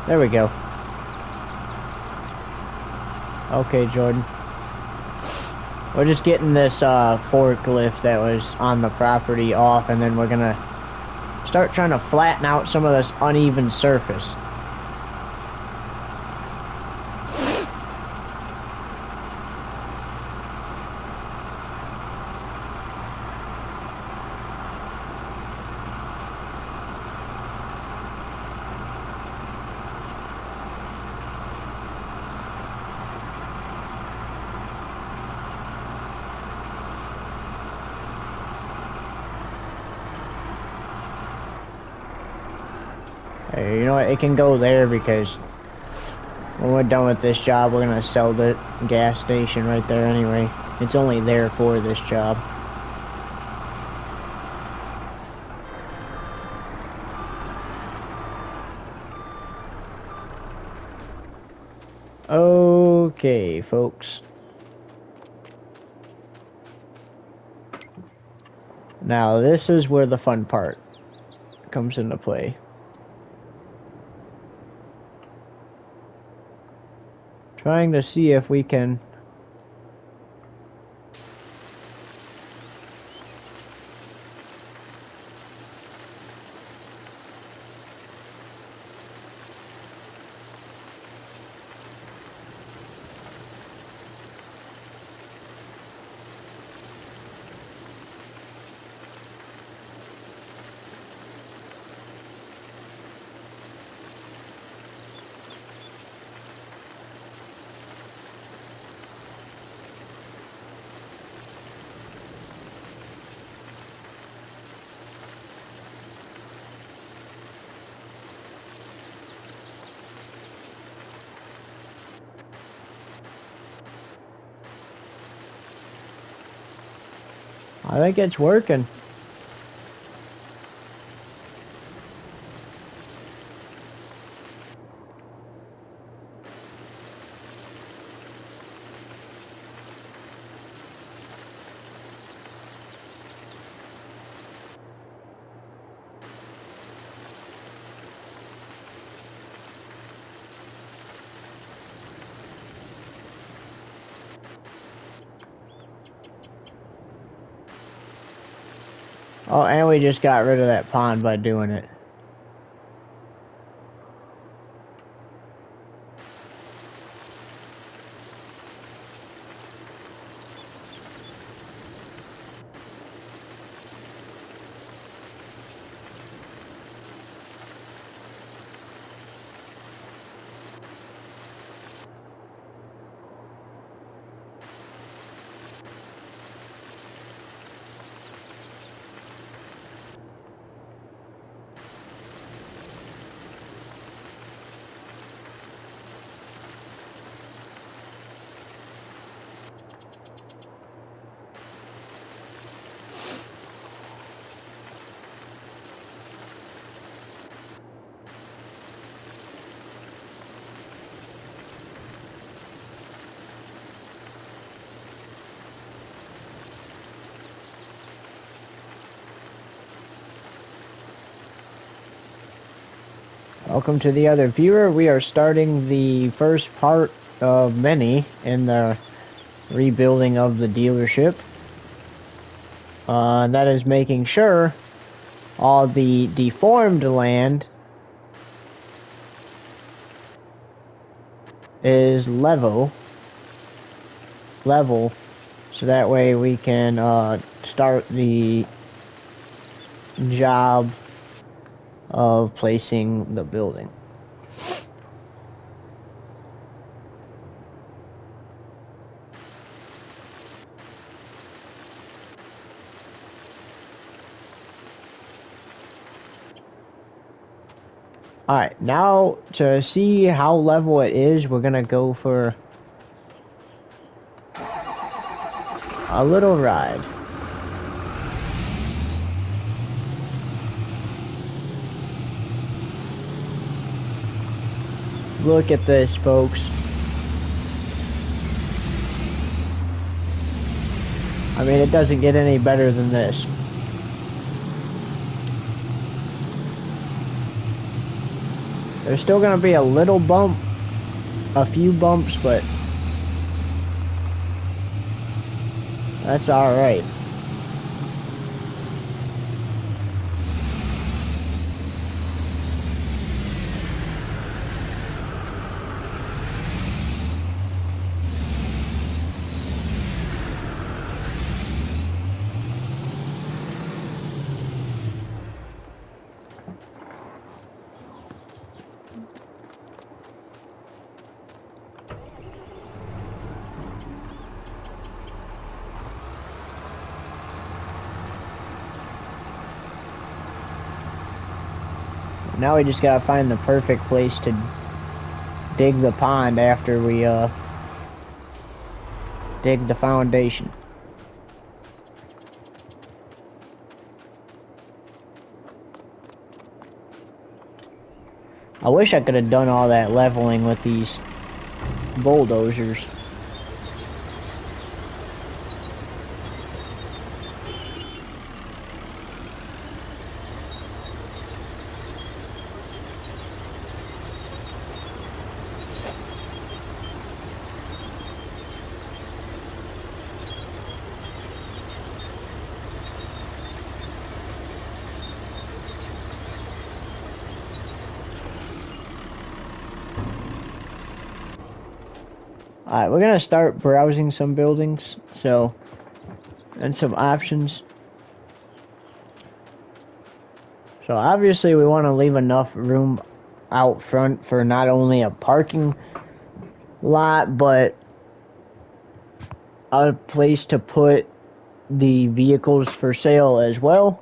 There we go. Okay, Jordan. We're just getting this forklift that was on the property off, and then we're gonna start trying to flatten out some of this uneven surface. Hey, you know what? It can go there because when we're done with this job, we're gonna sell the gas station right there anyway. It's only there for this job. Okay, folks. Now this is where the fun part comes into play. Trying to see if we can I think it's working. Oh, and we just got rid of that pond by doing it. Welcome to the other viewer. We are starting the first part of many in the rebuilding of the dealership. That is making sure all the deformed land is level, so that way we can start the job of placing the building. Alright, now to see how level it is, we're gonna go for a little ride. Look at this, folks. I mean, it doesn't get any better than this. There's still gonna be a little bump, a few bumps, but that's alright. Now we just gotta find the perfect place to dig the pond after we dig the foundation. I wish I could have done all that leveling with these bulldozers. Alright, we're gonna start browsing some buildings, and some options. So obviously we want to leave enough room out front for not only a parking lot, but a place to put the vehicles for sale as well.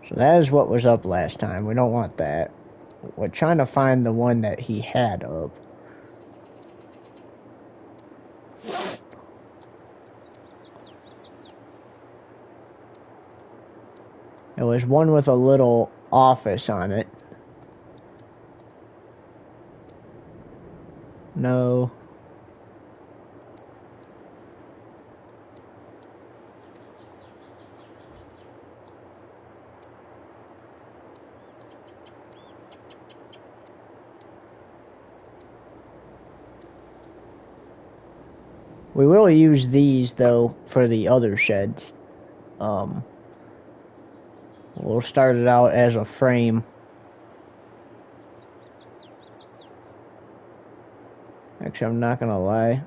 So that is what was up last time. We don't want that. we're trying to find the one that he had up. It was one with a little office on it. No. We will use these, though, for the other sheds. We'll start it out as a frame. Actually, I'm not gonna lie.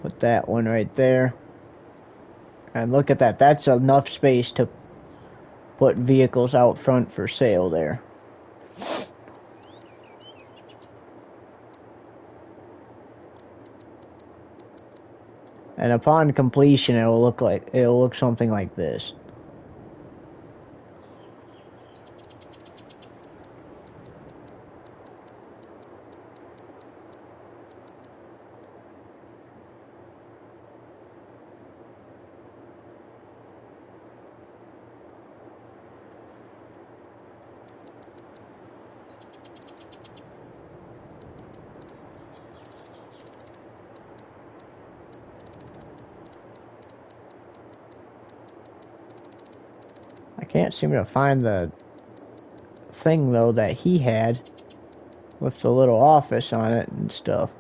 Put that one right there. And look at that. That's enough space to put vehicles out front for sale there. And upon completion, it'll look something like this. Can't seem to find the thing, though, that he had with the little office on it and stuff.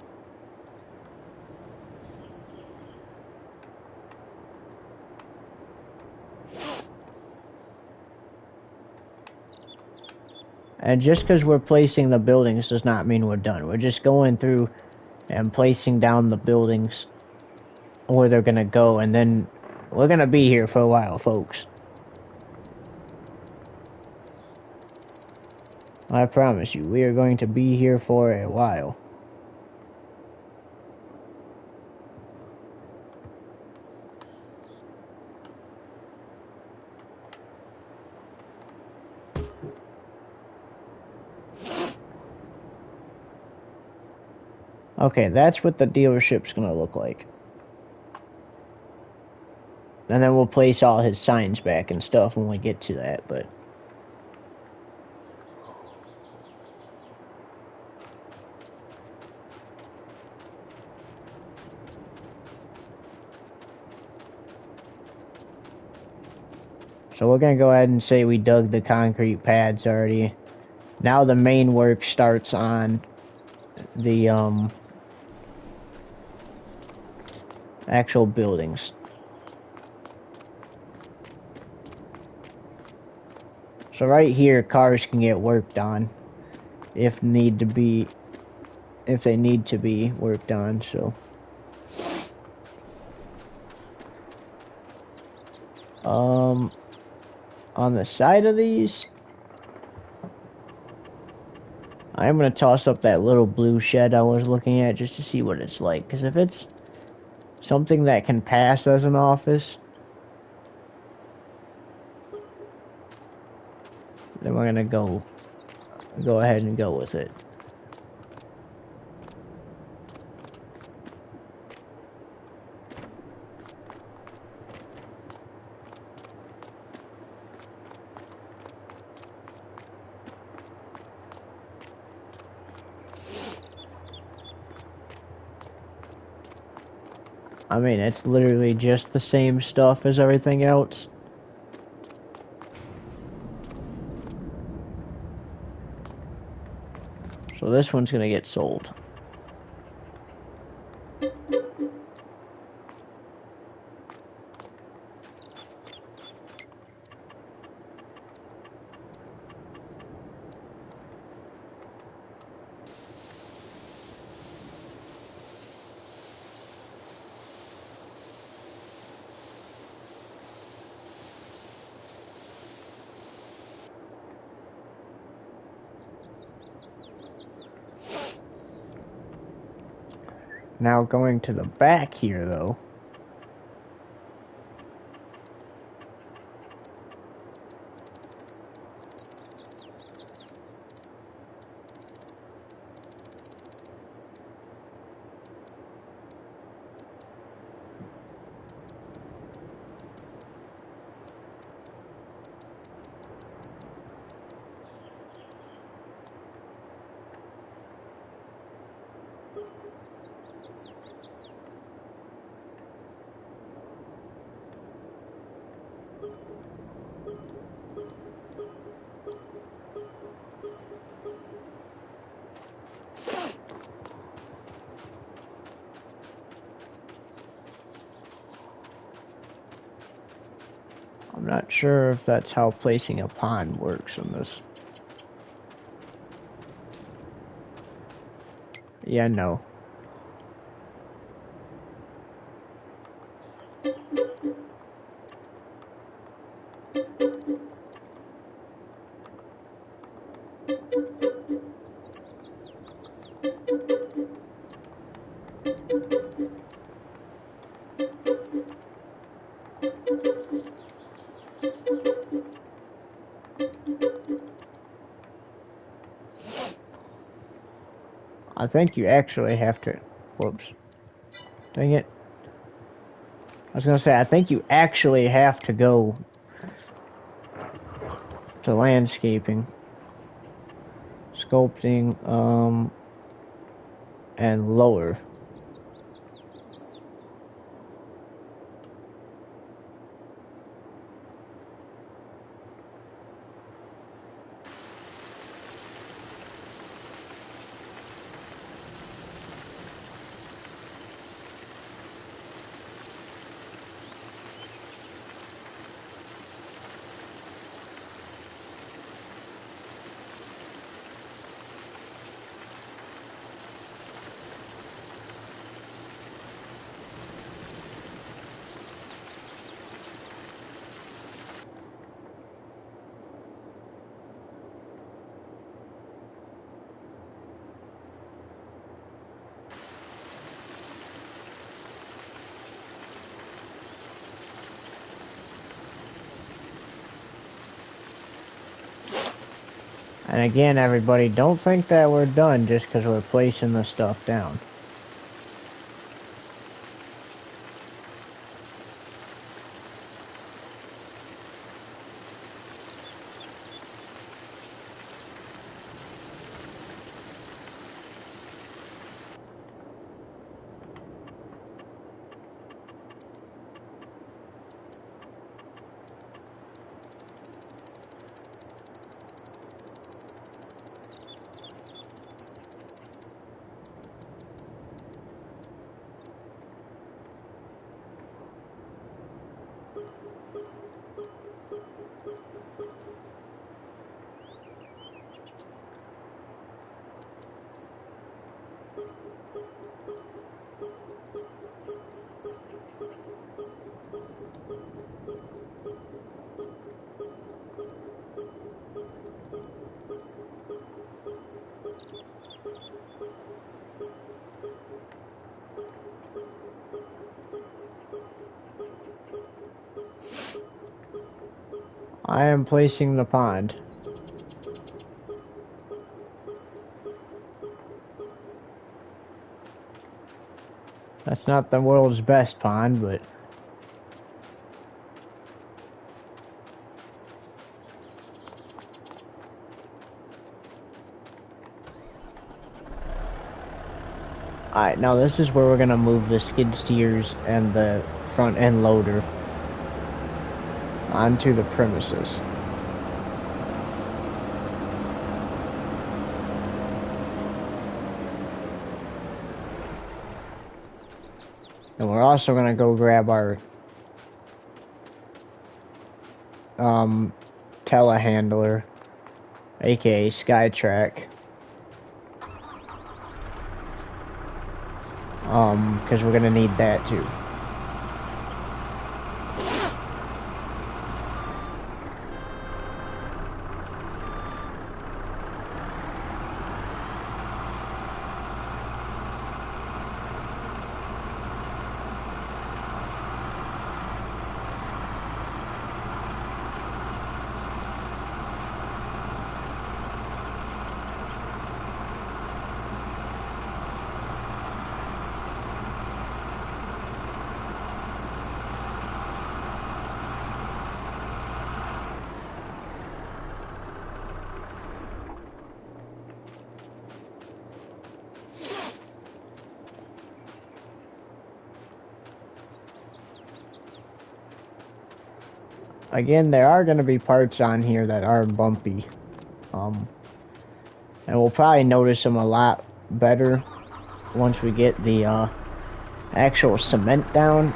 And just because we're placing the buildings does not mean we're done. We're just going through and placing down the buildings where they're gonna go, and then we're gonna be here for a while, folks. I promise you, we are going to be here for a while. Okay, that's what the dealership's gonna look like. And then we'll place all his signs back and stuff when we get to that, but... So we're going to go ahead and say we dug the concrete pads already. Now the main work starts on the actual buildings. So right here, cars can get worked on if they need to be worked on, so... On the side of these, I am going to toss up that little blue shed I was looking at just to see what it's like. Because if it's something that can pass as an office, then we're going to go ahead and go with it. I mean, it's literally just the same stuff as everything else. So this one's gonna get sold. Now going to the back here, though. I'm not sure if that's how placing a pond works on this. Yeah, no. I think you actually have to... Whoops. Dang it. I was gonna say, I think you actually have to go to landscaping, sculpting, and lower. And again, everybody, don't think that we're done just because we're placing the stuff down. I am placing the pond. That's not the world's best pond, but... Alright, now this is where we're gonna move the skid steers and the front end loader onto the premises. And we're also gonna go grab our telehandler, aka Skytrack. Because we're gonna need that too. Again, there are going to be parts on here that are bumpy. And we'll probably notice them a lot better once we get the actual cement down.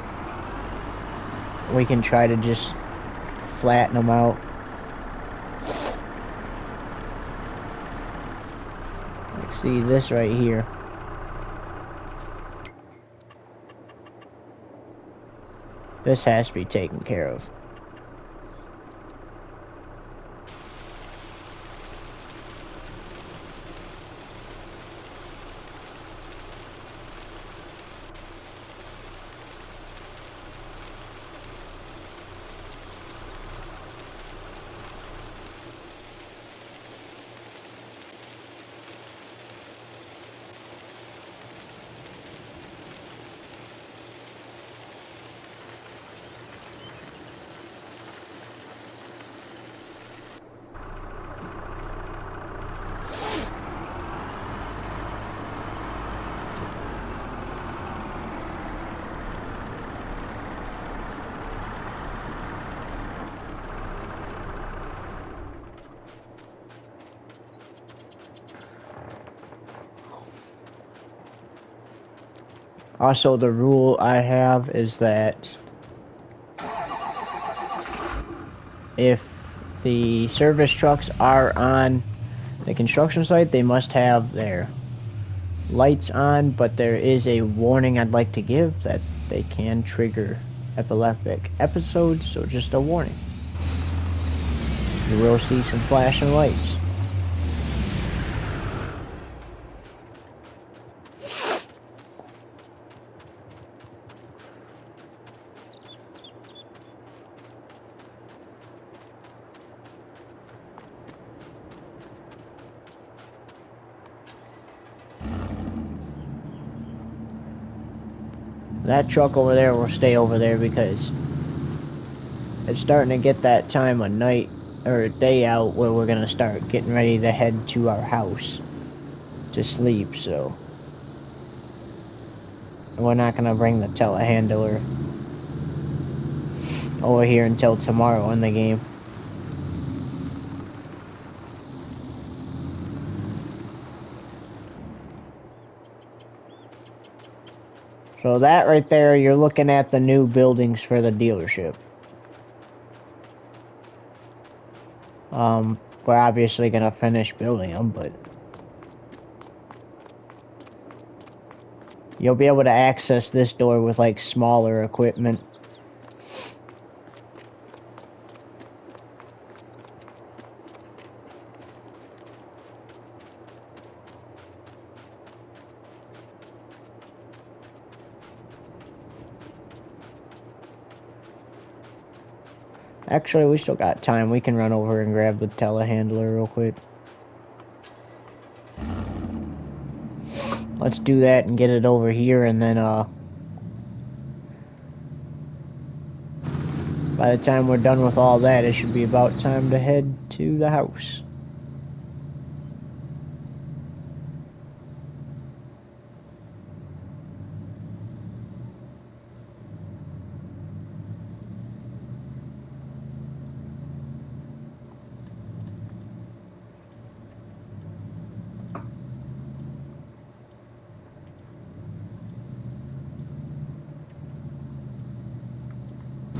We can try to just flatten them out. Like, see this right here. This has to be taken care of. Also, the rule I have is that if the service trucks are on the construction site, they must have their lights on, but there is a warning I'd like to give that they can trigger epileptic episodes, so just a warning. You will see some flashing lights. That truck over there will stay over there because it's starting to get that time of night or day out where we're gonna start getting ready to head to our house to sleep, so we're not gonna bring the telehandler over here until tomorrow in the game. So that right there, you're looking at the new buildings for the dealership. We're obviously gonna finish building them, but you'll be able to access this door with like smaller equipment. Actually, we still got time. We can run over and grab the telehandler real quick. Let's do that and get it over here, and then by the time we're done with all that, it should be about time to head to the house.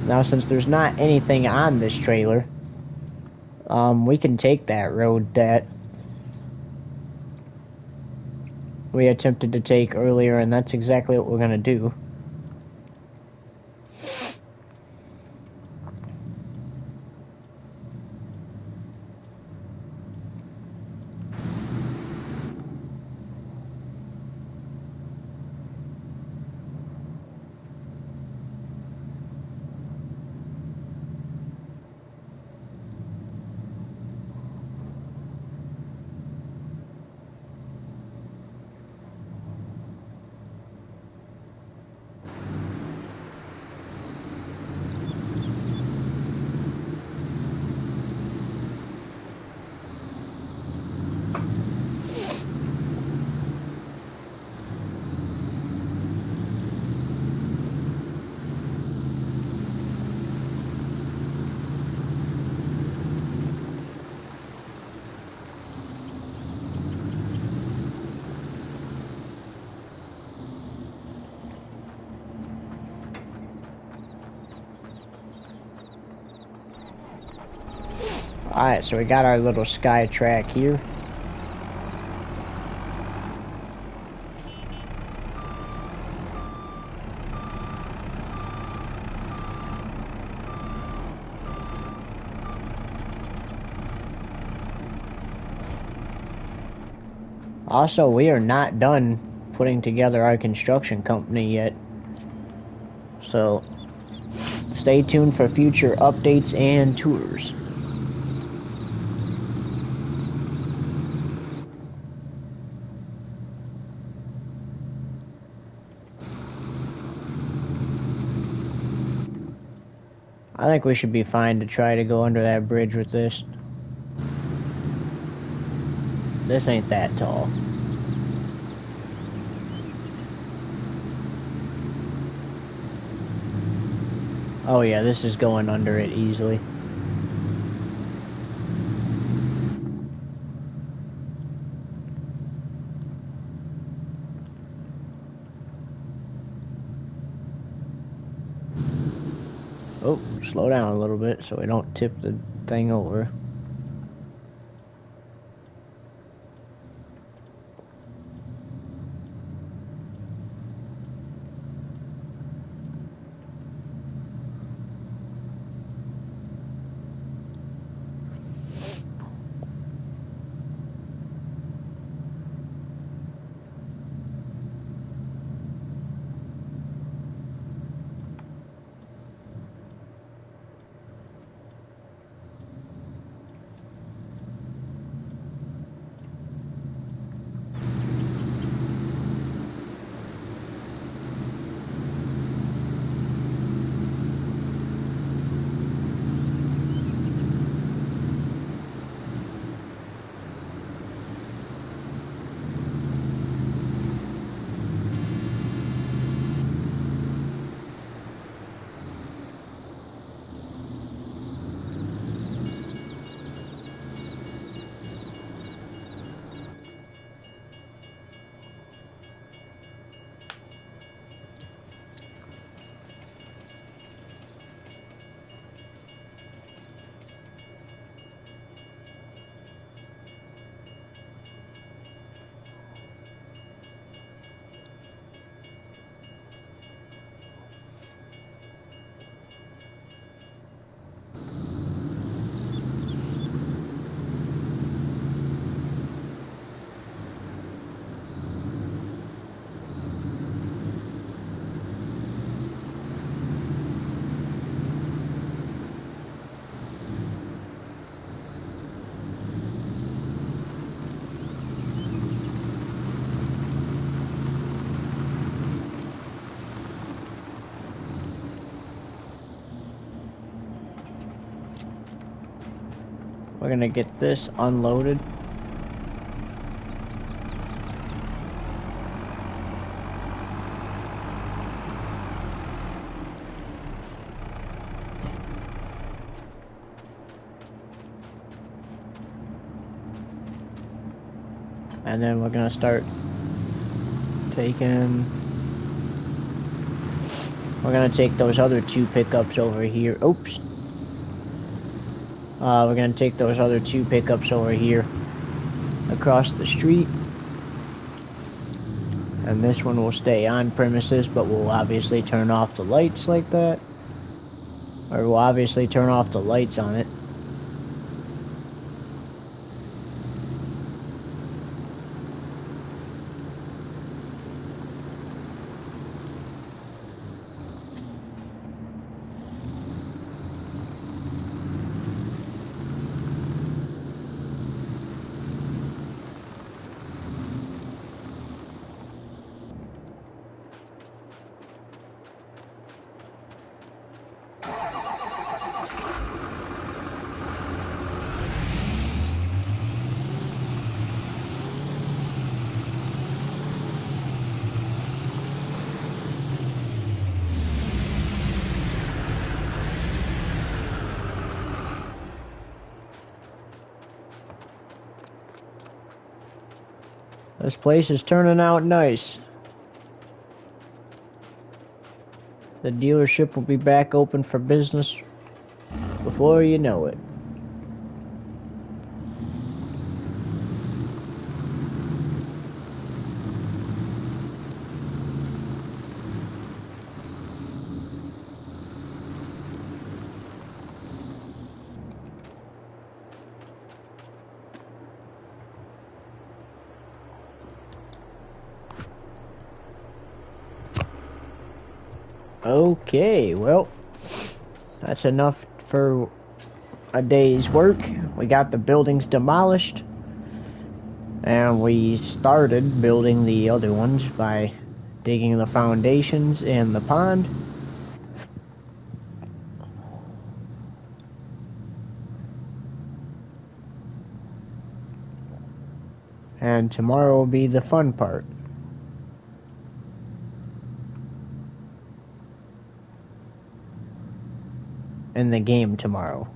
Now, since there's not anything on this trailer, we can take that road that we attempted to take earlier, and that's exactly what we're gonna do. Alright, so we got our little sky track here. Also, we are not done putting together our construction company yet. So, stay tuned for future updates and tours. I think we should be fine to try to go under that bridge with this. This ain't that tall. Oh yeah, this is going under it easily. Oh, slow down a little bit so we don't tip the thing over. We're gonna get this unloaded. And then we're gonna start taking... We're gonna take those other two pickups over here. Oops. We're gonna take those other two pickups over here across the street. And this one will stay on premises, but we'll obviously turn off the lights like that. Or we'll obviously turn off the lights on it. This place is turning out nice. The dealership will be back open for business before you know it. Okay, well, that's enough for a day's work. We got the buildings demolished, and we started building the other ones by digging the foundations in the pond. And tomorrow will be the fun part. In the game tomorrow.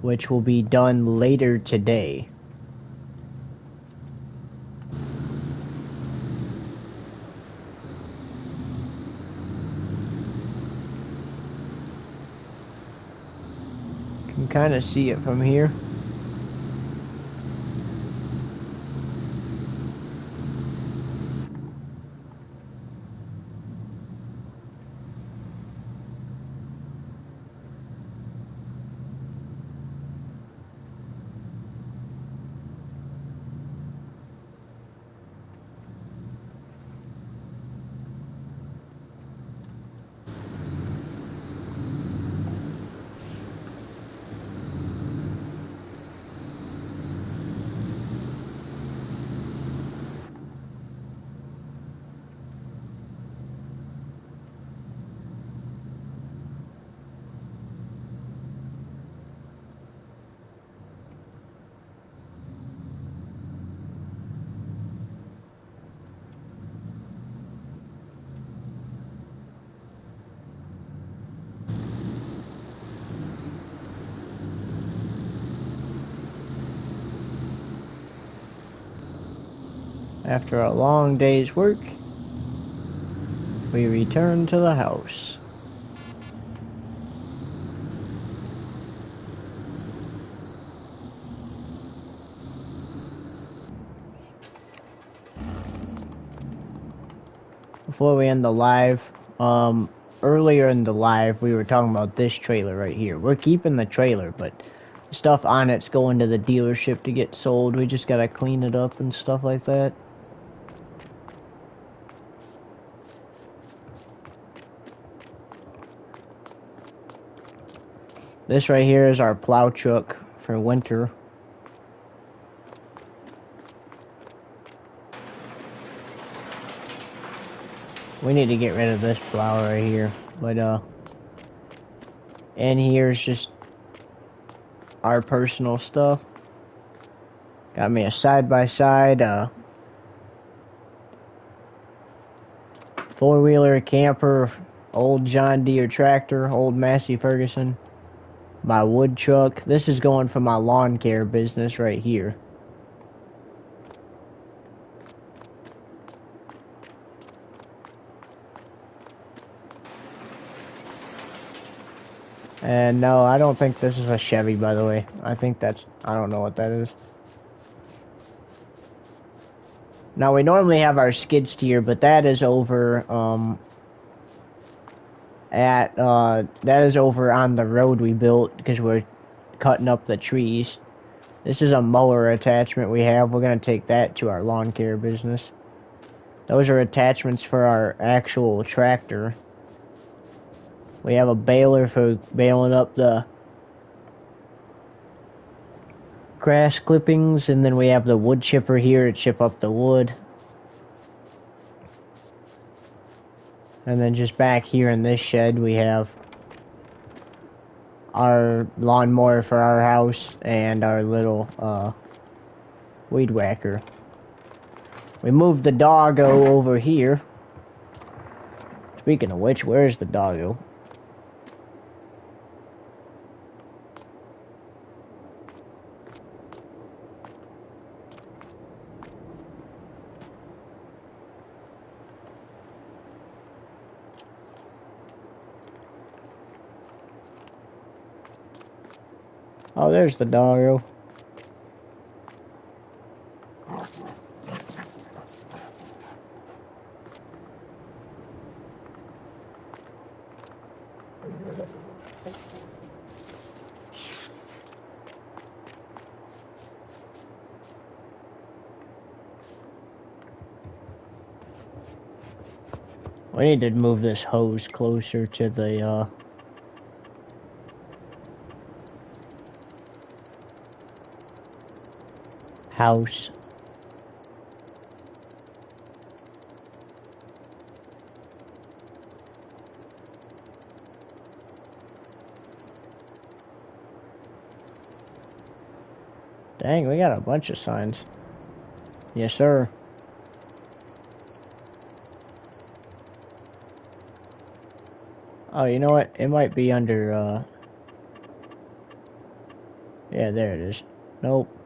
Which will be done later today. You can kind of see it from here. After a long day's work, we return to the house. Before we end the live, earlier in the live we were talking about this trailer right here. We're keeping the trailer, but stuff on it's going to the dealership to get sold. We just gotta clean it up and stuff like that. This right here is our plow truck for winter. We need to get rid of this plow right here. But, and here's just our personal stuff. Got me a side-by-side, four-wheeler, camper, old John Deere tractor, old Massey Ferguson. My wood truck. This is going for my lawn care business right here. And no, I don't think this is a Chevy, by the way. I think that's, I don't know what that is. Now, we normally have our skid steer, but that is over, that is over on the road we built because we're cutting up the trees. This is a mower attachment we have. We're going to take that to our lawn care business. Those are attachments for our actual tractor. We have a baler for baling up the grass clippings, and then we have the wood chipper here to chip up the wood. And then just back here in this shed we have our lawnmower for our house and our little weed whacker. We moved the doggo over here. Speaking of which, where's the doggo? Oh, there's the doggo. We need to move this hose closer to the, house. Dang, we got a bunch of signs. Yes, sir. Oh, you know what? It might be under, yeah, there it is. Nope.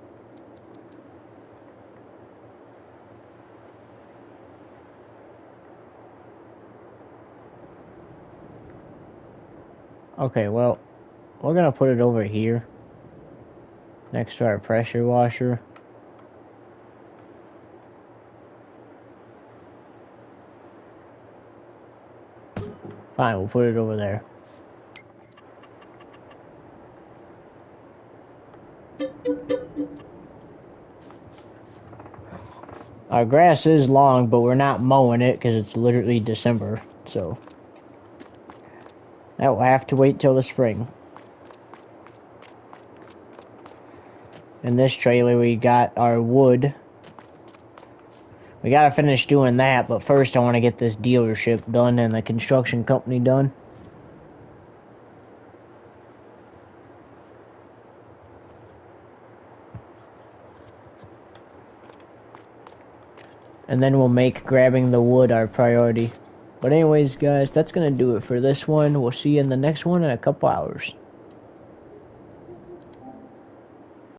Okay, well, we're gonna put it over here. Next to our pressure washer. Fine, we'll put it over there. Our grass is long, but we're not mowing it because it's literally December, so that will have to wait till the spring. In this trailer, we got our wood. We gotta finish doing that, but first I want to get this dealership done and the construction company done. And then we'll make grabbing the wood our priority. But anyways, guys, that's gonna do it for this one. We'll see you in the next one in a couple hours.